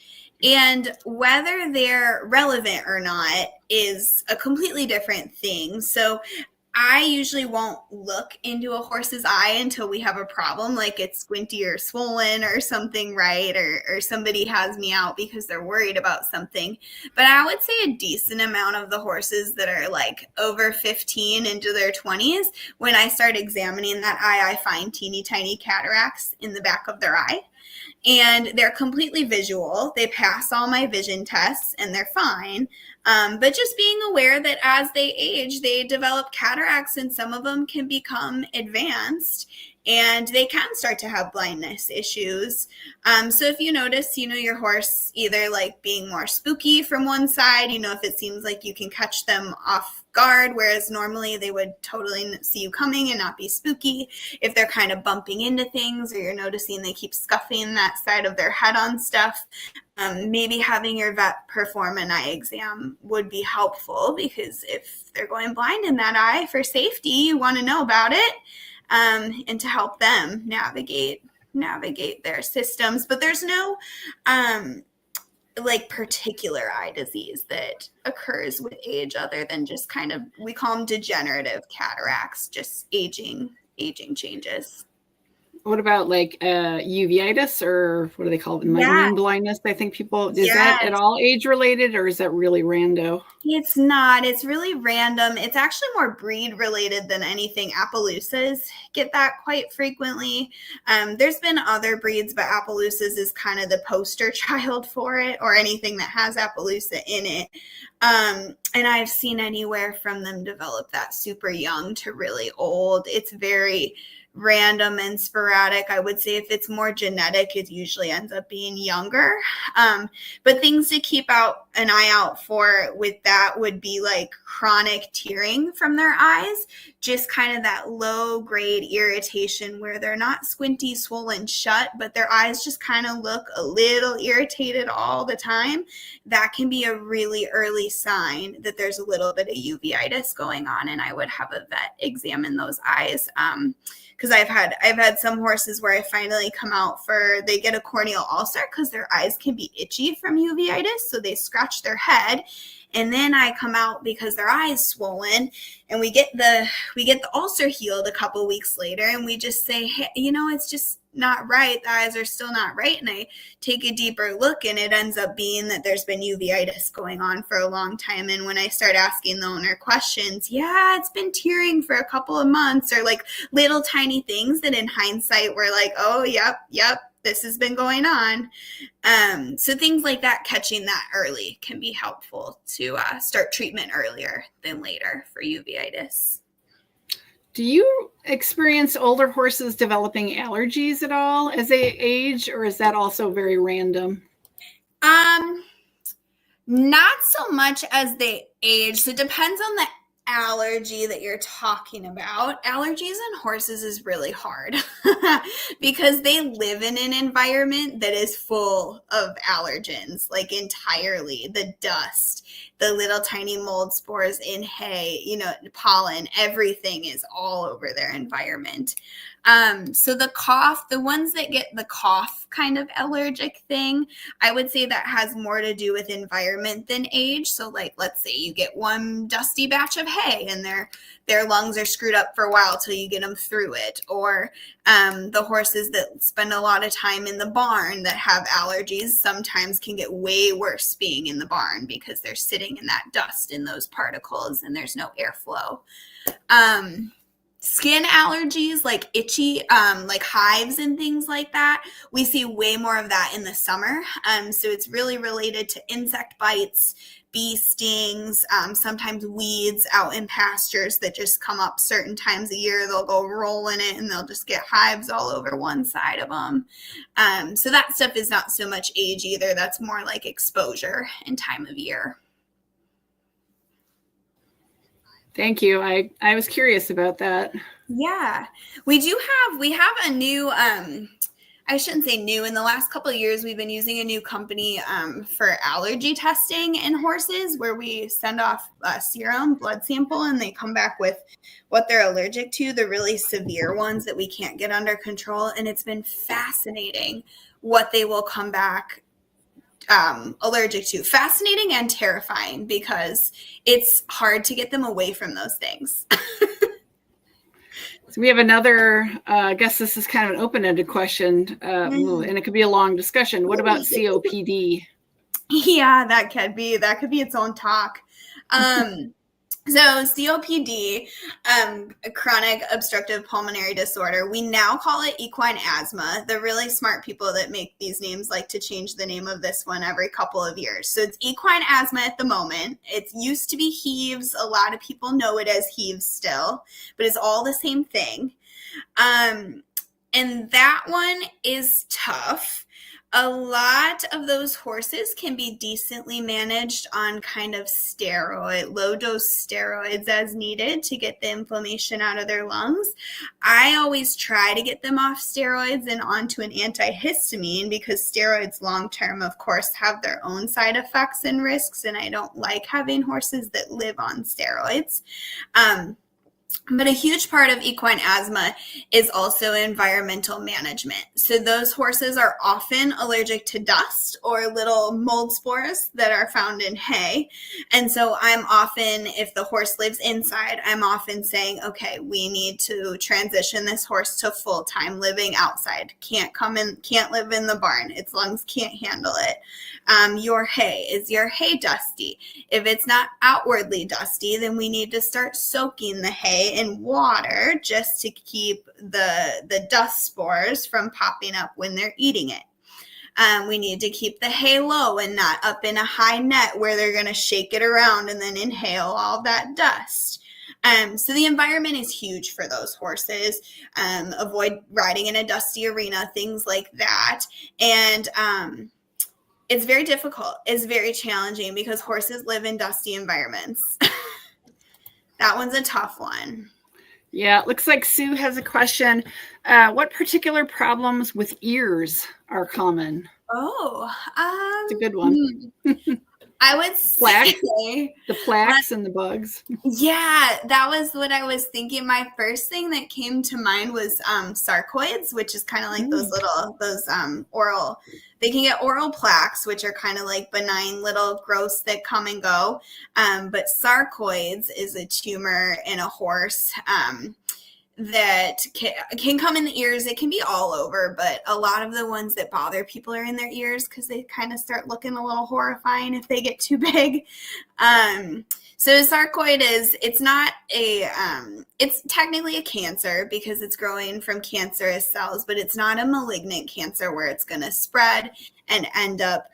And whether they're relevant or not is a completely different thing. So I usually won't look into a horse's eye until we have a problem, like it's squinty or swollen or something, right? Or somebody has me out because they're worried about something. But I would say a decent amount of the horses that are over 15 into their 20s, when I start examining that eye, I find teeny tiny cataracts in the back of their eye. And they're completely visual. They pass all my vision tests and they're fine. But just being aware that as they age, they develop cataracts and some of them can become advanced and they can start to have blindness issues. So if you notice, your horse either being more spooky from one side, if it seems like you can catch them off guard, whereas normally they would totally see you coming and not be spooky. If they're kind of bumping into things or you're noticing they keep scuffing that side of their head on stuff, maybe having your vet perform an eye exam would be helpful, because if they're going blind in that eye for safety, you want to know about it and to help them navigate their systems. But there's no particular eye disease that occurs with age other than just kind of, we call them degenerative cataracts, just aging changes. what about like uveitis, or what do they call it? Meibomian blindness. I think people, is that at all age related, or is that really rando? It's not. It's really random. It's actually more breed related than anything. Appaloosas get that quite frequently. There's been other breeds, but Appaloosas is kind of the poster child for it, or anything that has Appaloosa in it. And I've seen anywhere from them develop that super young to really old. It's very random and sporadic. I would say if it's more genetic, it usually ends up being younger. But things to keep an eye out for with that would be like chronic tearing from their eyes, just kind of that low grade irritation where they're not squinty, swollen shut, but their eyes just kind of look a little irritated all the time. That can be a really early sign that there's a little bit of uveitis going on, and I would have a vet examine those eyes. Because I've had some horses where I finally come out they get a corneal ulcer because their eyes can be itchy from uveitis, so they scratch their head, and then I come out because their eye's swollen, and we get the ulcer healed a couple weeks later, and we just say, hey, it's just not right. The eyes are still not right. And I take a deeper look, and it ends up being that there's been uveitis going on for a long time. And when I start asking the owner questions, it's been tearing for a couple of months, or like little tiny things that in hindsight we're like, oh, yep, this has been going on. So things like that, catching that early can be helpful to start treatment earlier than later for uveitis. Do you experience older horses developing allergies at all as they age, or is that also very random? Not so much as they age. So it depends on the allergy that you're talking about. Allergies in horses is really hard because they live in an environment that is full of allergens, like entirely. The dust, the little tiny mold spores in hay, pollen, everything is all over their environment. So the ones that get the cough kind of allergic thing, I would say that has more to do with environment than age. So like, let's say you get one dusty batch of hay and their lungs are screwed up for a while till you get them through it. Or the horses that spend a lot of time in the barn that have allergies sometimes can get way worse being in the barn because they're sitting in that dust in those particles and there's no airflow. Skin allergies, like itchy, like hives and things like that, we see way more of that in the summer. So it's really related to insect bites, bee stings, sometimes weeds out in pastures that just come up certain times a year. They'll go roll in it and they'll just get hives all over one side of them. So that stuff is not so much age either. That's more like exposure and time of year. Thank you. I was curious about that. Yeah, we have a new, I shouldn't say new, in the last couple of years, we've been using a new company for allergy testing in horses, where we send off a serum blood sample and they come back with what they're allergic to, the really severe ones that we can't get under control. And it's been fascinating what they will come back allergic to. Fascinating and terrifying because it's hard to get them away from those things. So we have another, I guess this is kind of an open-ended question, and it could be a long discussion. What about COPD? Yeah, that could be its own talk. So COPD, chronic obstructive pulmonary disorder, we now call it equine asthma. The really smart people that make these names like to change the name of this one every couple of years. So it's equine asthma at the moment. It used to be heaves. A lot of people know it as heaves still, but it's all the same thing. And that one is tough. A lot of those horses can be decently managed on kind of low dose steroids as needed to get the inflammation out of their lungs. I always try to get them off steroids and onto an antihistamine because steroids long term, of course, have their own side effects and risks, and I don't like having horses that live on steroids. But a huge part of equine asthma is also environmental management. So those horses are often allergic to dust or little mold spores that are found in hay. And so I'm often, if the horse lives inside, I'm often saying, okay, we need to transition this horse to full-time living outside. Can't live in the barn. Its lungs can't handle it. Your hay, is your hay dusty? If it's not outwardly dusty, then we need to start soaking the hay in water just to keep the dust spores from popping up when they're eating it. We need to keep the hay low and not up in a high net where they're going to shake it around and then inhale all that dust. So the environment is huge for those horses. Avoid riding in a dusty arena, things like that. And it's very difficult. It's very challenging because horses live in dusty environments. That one's a tough one. Yeah, it looks like Sue has a question. What particular problems with ears are common? Oh, it's a good one. I would say the plaques and the bugs. Yeah, that was what I was thinking. My first thing that came to mind was sarcoids, which is kind of like those oral. They can get oral plaques, which are kind of like benign little growths that come and go. But sarcoids is a tumor in a horse that can come in the ears. It can be all over, but a lot of the ones that bother people are in their ears because they kind of start looking a little horrifying if they get too big. So a sarcoid it's technically a cancer because it's growing from cancerous cells, but it's not a malignant cancer where it's going to spread and end up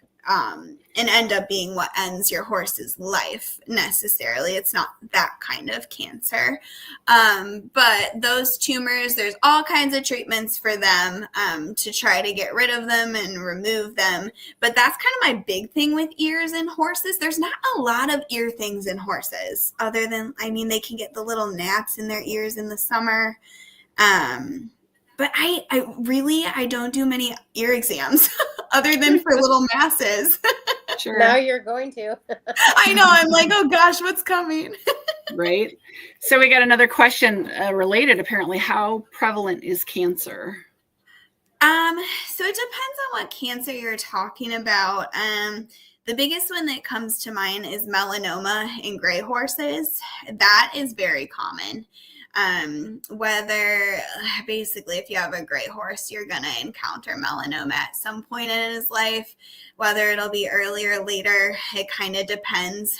being what ends your horse's life necessarily. It's not that kind of cancer. But those tumors, there's all kinds of treatments for them to try to get rid of them and remove them. But that's kind of my big thing with ears in horses. There's not a lot of ear things in horses other than, they can get the little gnats in their ears in the summer. But I don't do many ear exams other than for little masses. Sure. Now you're going to. I know. I'm like, oh gosh, what's coming? Right. So we got another question related, apparently. How prevalent is cancer? So it depends on what cancer you're talking about. The biggest one that comes to mind is melanoma in gray horses. That is very common. Whether basically if you have a gray horse, you're going to encounter melanoma at some point in his life, whether it'll be earlier or later, it kind of depends.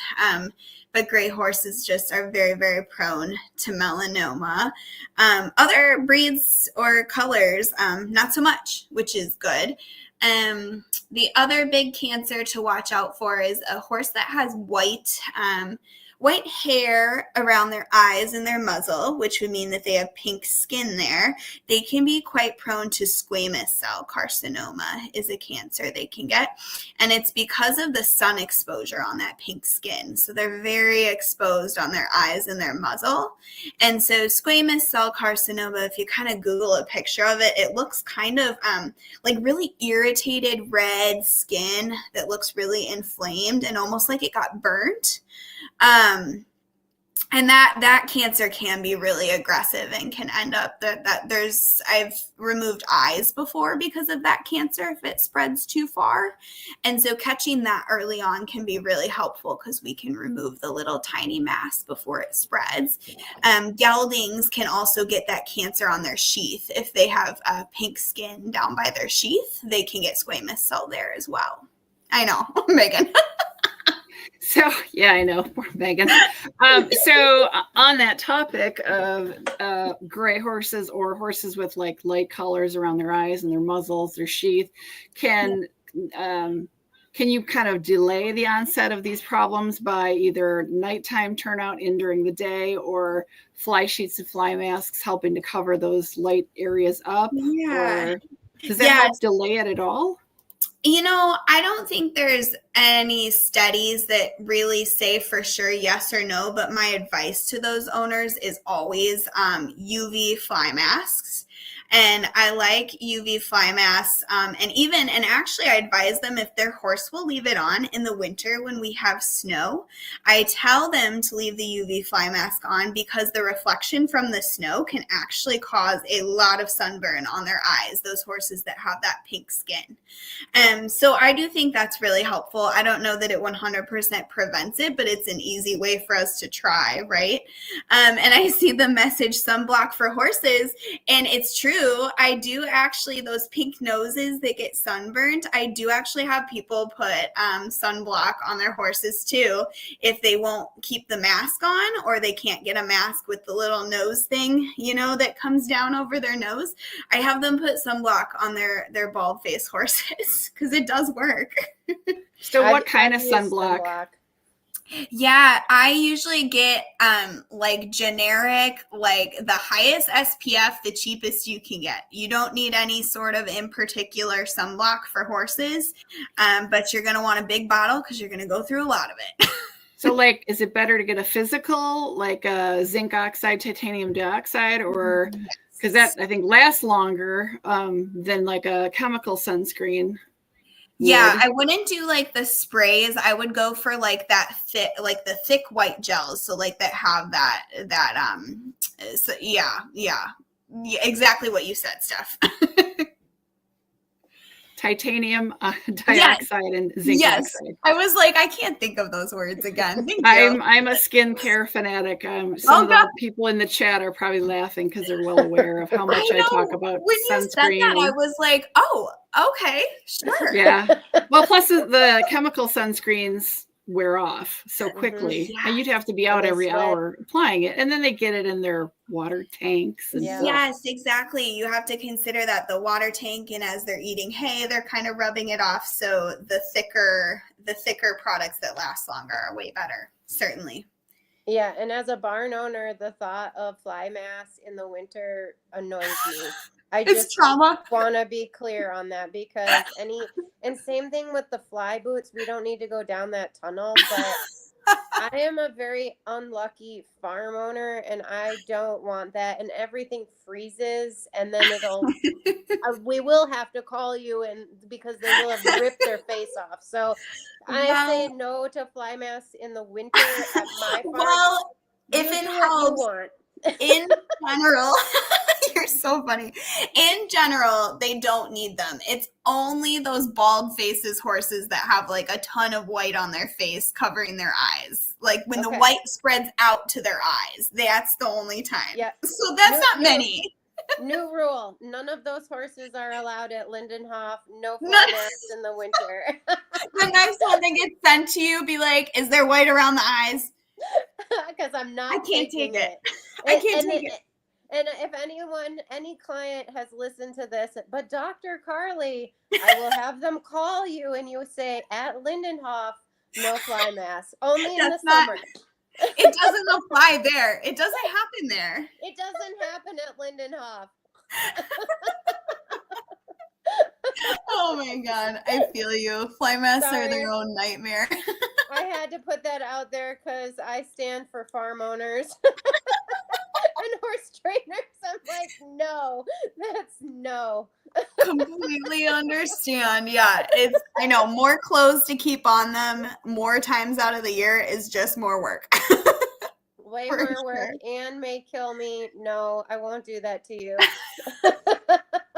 But gray horses just are very, very prone to melanoma. Other breeds or colors, not so much, which is good. The other big cancer to watch out for is a horse that has white hair around their eyes and their muzzle, which would mean that they have pink skin there. They can be quite prone to squamous cell carcinoma is a cancer they can get. And it's because of the sun exposure on that pink skin. So they're very exposed on their eyes and their muzzle. And so squamous cell carcinoma, if you kind of Google a picture of it, it looks kind of like really irritated red skin that looks really inflamed and almost like it got burnt. And that cancer can be really aggressive and can end up I've removed eyes before because of that cancer if it spreads too far. And so catching that early on can be really helpful because we can remove the little tiny mass before it spreads. Geldings can also get that cancer on their sheath. If they have pink skin down by their sheath, they can get squamous cell there as well. I know, Megan. So, yeah, I know. Poor Megan. So on that topic of gray horses or horses with like light colors around their eyes and their muzzles, their sheath, can you kind of delay the onset of these problems by either nighttime turnout in during the day or fly sheets and fly masks helping to cover those light areas up? Yeah. Or does that help delay it at all? I don't think there's any studies that really say for sure yes or no, but my advice to those owners is always UV fly masks. And I like UV fly masks. And actually I advise them, if their horse will leave it on in the winter when we have snow, I tell them to leave the UV fly mask on, because the reflection from the snow can actually cause a lot of sunburn on their eyes, those horses that have that pink skin. So I do think that's really helpful. I don't know that it 100% prevents it, but it's an easy way for us to try, right? And I see the message sunblock for horses, and it's true. I do actually, those pink noses that get sunburned, I do actually have people put sunblock on their horses too, if they won't keep the mask on, or they can't get a mask with the little nose thing, you know, that comes down over their nose. I have them put sunblock on their bald face horses, because it does work. So what kind of sunblock? Yeah, I usually get like generic, like the highest SPF, the cheapest you can get. You don't need any sort of in particular sunblock for horses, but you're going to want a big bottle, because you're going to go through a lot of it. So like, is it better to get a physical, like a zinc oxide, titanium dioxide, or because that I think lasts longer than like a chemical sunscreen? Yeah, I wouldn't do like the sprays. I would go for like that thick, like the thick white gels. So like that have that so yeah, exactly what you said, Steph. Titanium dioxide and zinc oxide. I was like, I can't think of those words again. Thank you. I'm a skincare fanatic. Some of the people in the chat are probably laughing because they're well aware of how much I talk about when sunscreen. You said that, I was like, oh, okay, sure. Yeah. Well, plus the chemical sunscreens wear off so quickly. And you'd have to be out every hour applying it, and then they get it in their water tanks and stuff. Yes, exactly. You have to consider that the water tank, and as they're eating hay, they're kind of rubbing it off. So the thicker products that last longer are way better, certainly. Yeah, and as a barn owner, the thought of fly masks in the winter annoys me. I just want to be clear on that, because and same thing with the fly boots. We don't need to go down that tunnel, but I am a very unlucky farm owner, and I don't want that. And everything freezes, and then we will have to call you, and because they will have ripped their face off. So I say no to fly masks in the winter at my farm. Well, if it helps, in general, you're so funny. In general, they don't need them. It's only those bald faces horses that have like a ton of white on their face covering their eyes. Like when the white spreads out to their eyes, that's the only time. Yep. So that's not many. New rule. None of those horses are allowed at Lindenhof. No fly masks in the winter. The next one that gets sent to you, be like, is there white around the eyes? Because I'm not. I can't take it. I can't take it. And if any client has listened to this, but Dr. Carli, I will have them call you, and you say, at Lindenhof, no fly masks, only in the summer. It doesn't apply there. It doesn't happen there. It doesn't happen at Lindenhof. Oh my God, I feel you. Fly masks are their own nightmare. I had to put that out there because I stand for farm owners and horse trainers. I'm like, no, that's no. Completely understand. Yeah, I know, more clothes to keep on them more times out of the year is just more work. Way more work and may kill me. No, I won't do that to you.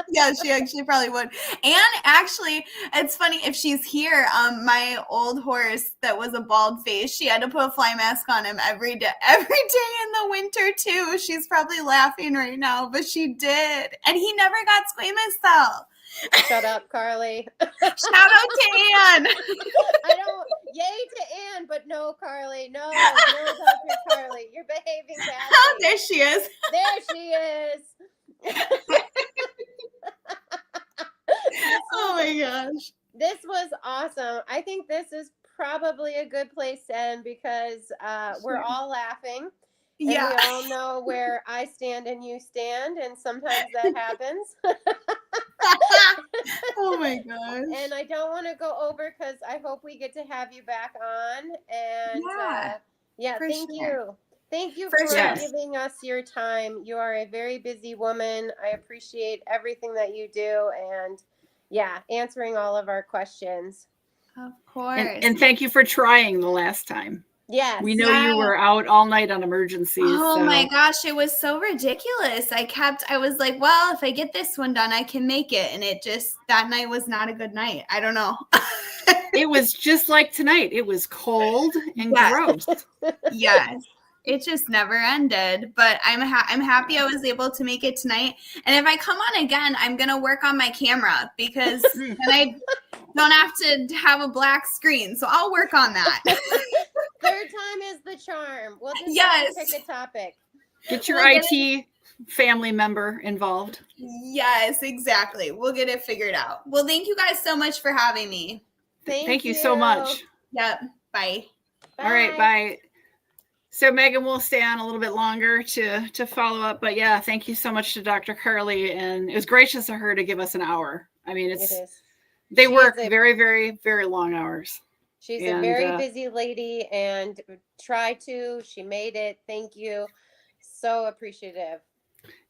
Yeah, she actually probably would. And actually, it's funny, if she's here, my old horse that was a bald face, she had to put a fly mask on him every day in the winter too. She's probably laughing right now, but she did. And he never got squamous cell. Shut up, Carli. Shout out to Ann. Yay to Ann, but no, Carli. No, Dr. Carli. You're behaving badly. Oh, there she is. There she is. Oh my gosh. This was awesome. I think this is probably a good place to end, because we're all laughing. And we all know where I stand and you stand, and sometimes that happens. Oh my gosh. And I don't want to go over, because I hope we get to have you back on. And thank you. Thank you For for sure. giving us your time. You are a very busy woman. I appreciate everything that you do and answering all of our questions. Of course. And thank you for trying the last time. Yes. We know you were out all night on emergencies. Oh so. my gosh, it was so ridiculous. I was like, well, if I get this one done, I can make it. And that night was not a good night. I don't know. It was just like tonight. It was cold and gross. Yes. It just never ended, but I'm happy I was able to make it tonight. And if I come on again, I'm going to work on my camera because then I don't have to have a black screen. So I'll work on that. Third time is the charm. We'll just have to pick a topic. Get your IT family member involved. Yes, exactly. We'll get it figured out. Well, thank you guys so much for having me. Thank you so much. Yep. Bye. All right. Bye. So Megan will stay on a little bit longer to follow up. But yeah, thank you so much to Dr. Carli. And it was gracious of her to give us an hour. I mean, they work very, very, very long hours. She's a very busy lady and she made it. Thank you. So appreciative.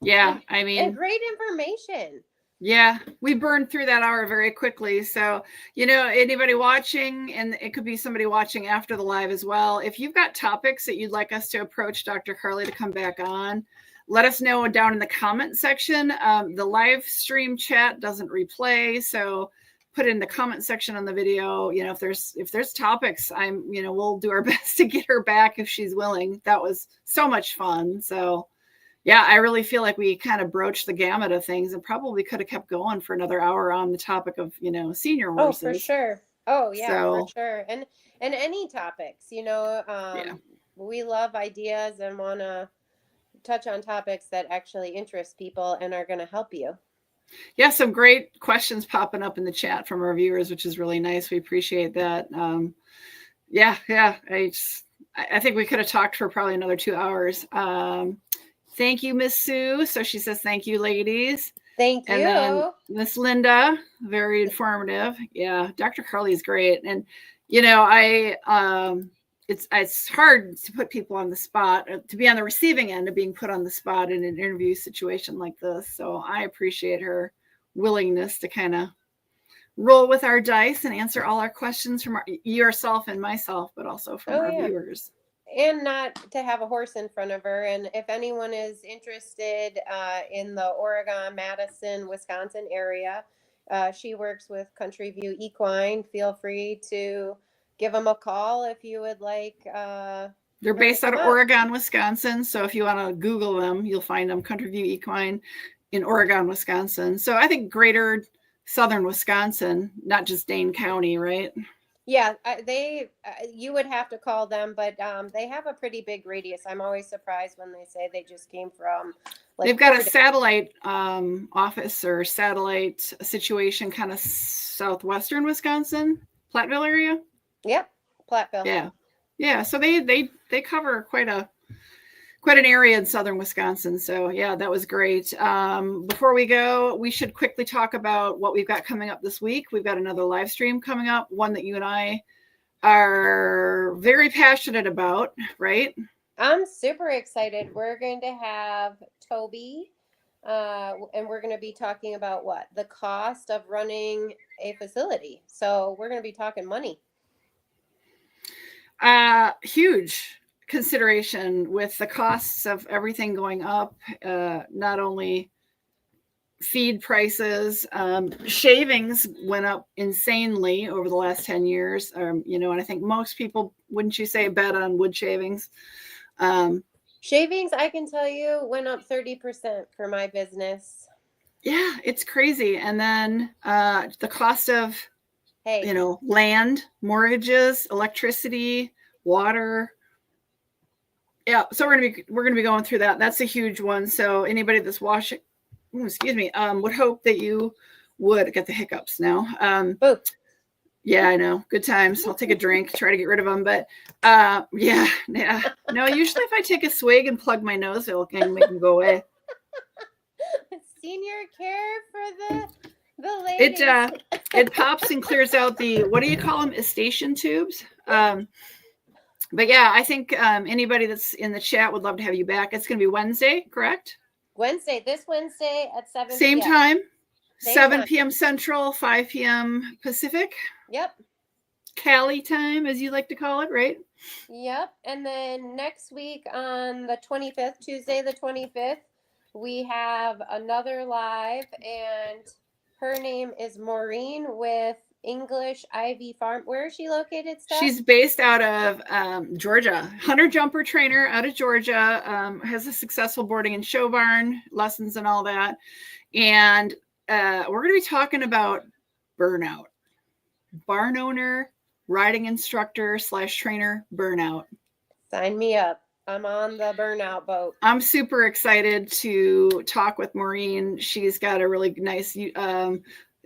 Yeah. I mean, and great information. Yeah, we burned through that hour very quickly. So, anybody watching, and it could be somebody watching after the live as well. If you've got topics that you'd like us to approach Dr. Carli to come back on, let us know down in the comment section. The live stream chat doesn't replay, so put it in the comment section on the video. If there's topics, we'll do our best to get her back if she's willing. That was so much fun. So. Yeah, I really feel like we kind of broached the gamut of things and probably could have kept going for another hour on the topic of, senior horses. Oh, for sure. Oh, yeah, for sure. And any topics, we love ideas and want to touch on topics that actually interest people and are going to help you. Yeah, some great questions popping up in the chat from our viewers, which is really nice. We appreciate that. I think we could have talked for probably another 2 hours. Thank you, Miss Sue. So she says, thank you, ladies. Thank you. And then Miss Linda, very informative. Yeah, Dr. Carli is great. And, it's hard to put people on the spot, to be on the receiving end of being put on the spot in an interview situation like this. So I appreciate her willingness to kind of roll with our dice and answer all our questions from yourself and myself, but also from our viewers. And not to have a horse in front of her. And if anyone is interested in the Oregon, Madison, Wisconsin area, she works with Country View Equine. Feel free to give them a call if you would like. They're based out of Oregon, Wisconsin. So if you want to Google them, you'll find them, Country View Equine in Oregon, Wisconsin. So I think greater southern Wisconsin, not just Dane County, right? Yeah, you would have to call them, but they have a pretty big radius. I'm always surprised when they say they just came from. They've got a satellite office or satellite situation, kind of southwestern Wisconsin, Platteville area. Yep, Platteville. Yeah. So they cover quite an area in southern Wisconsin. So yeah, that was great. Before we go, we should quickly talk about what we've got coming up this week. We've got another live stream coming up, one that you and I are very passionate about, right? I'm super excited. We're going to have Toby, and we're going to be talking about the cost of running a facility. So we're going to be talking money. Huge consideration with the costs of everything going up, not only feed prices, shavings went up insanely over the last 10 years. And I think most people, wouldn't you say, bet on wood shavings? Shavings, I can tell you, went up 30% for my business. Yeah, it's crazy. And then the cost of, land, mortgages, electricity, water. Yeah, so we're gonna be going through that. That's a huge one. So anybody that's watching, would hope that you would get the hiccups now. Yeah, I know. Good times. I'll take a drink, try to get rid of them. But yeah. No, usually if I take a swig and plug my nose, it'll make them go away. Senior care for the ladies. It pops and clears out the, what do you call them? Eustachian tubes. But yeah, I think anybody that's in the chat would love to have you back. It's going to be Wednesday, correct? This Wednesday at 7 Same p.m. time, Same 7 time. p.m. Central, 5 p.m. Pacific. Yep. Cali time, as you like to call it, right? Yep. And then next week on the 25th, Tuesday the 25th, we have another live, and her name is Maureen with English Ivy Farm. Where is she located, Steph? She's based out of Georgia. Hunter jumper trainer out of Georgia. Has a successful boarding and show barn lessons and all that. And we're going to be talking about burnout. Barn owner, riding instructor / trainer burnout. Sign me up. I'm on the burnout boat. I'm super excited to talk with Maureen. She's got a really nice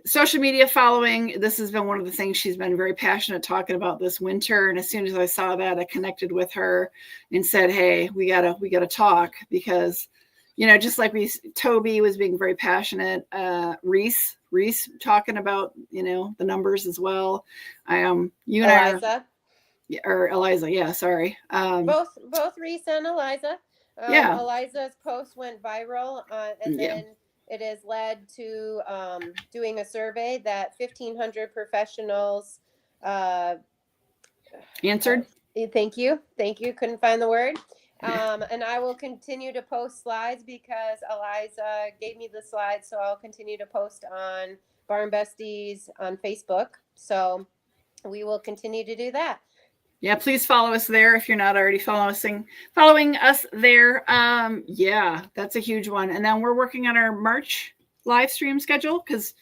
social media following. This has been one of the things she's been very passionate talking about this winter. And as soon as I saw that, I connected with her and said, hey, we gotta talk, because, you know, just like Toby was being very passionate, Reese talking about, you know, the numbers as well. You and Eliza. Or Eliza, yeah, sorry. Both Reese and Eliza. Yeah. Eliza's post went viral, and then it has led to doing a survey that 1,500 professionals answered. Thank you. Couldn't find the word. And I will continue to post slides because Eliza gave me the slides, so I'll continue to post on Barn Besties on Facebook. So we will continue to do that. Yeah, please follow us there if you're not already following us there. Yeah, that's a huge one. And then we're working on our March live stream schedule because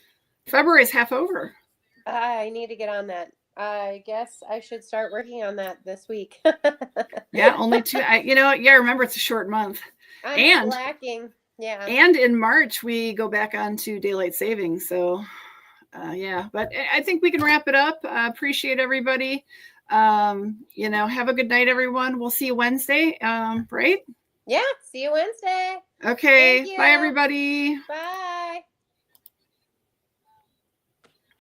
February is half over. I need to get on that. I guess I should start working on that this week. Yeah, only 2. Remember it's a short month. I'm slacking. Yeah. And in March we go back on to daylight savings. So yeah, but I think we can wrap it up. Appreciate everybody. Have a good night, everyone. We'll see you Wednesday. Right? Yeah, see you Wednesday. Okay. Bye, everybody. Bye.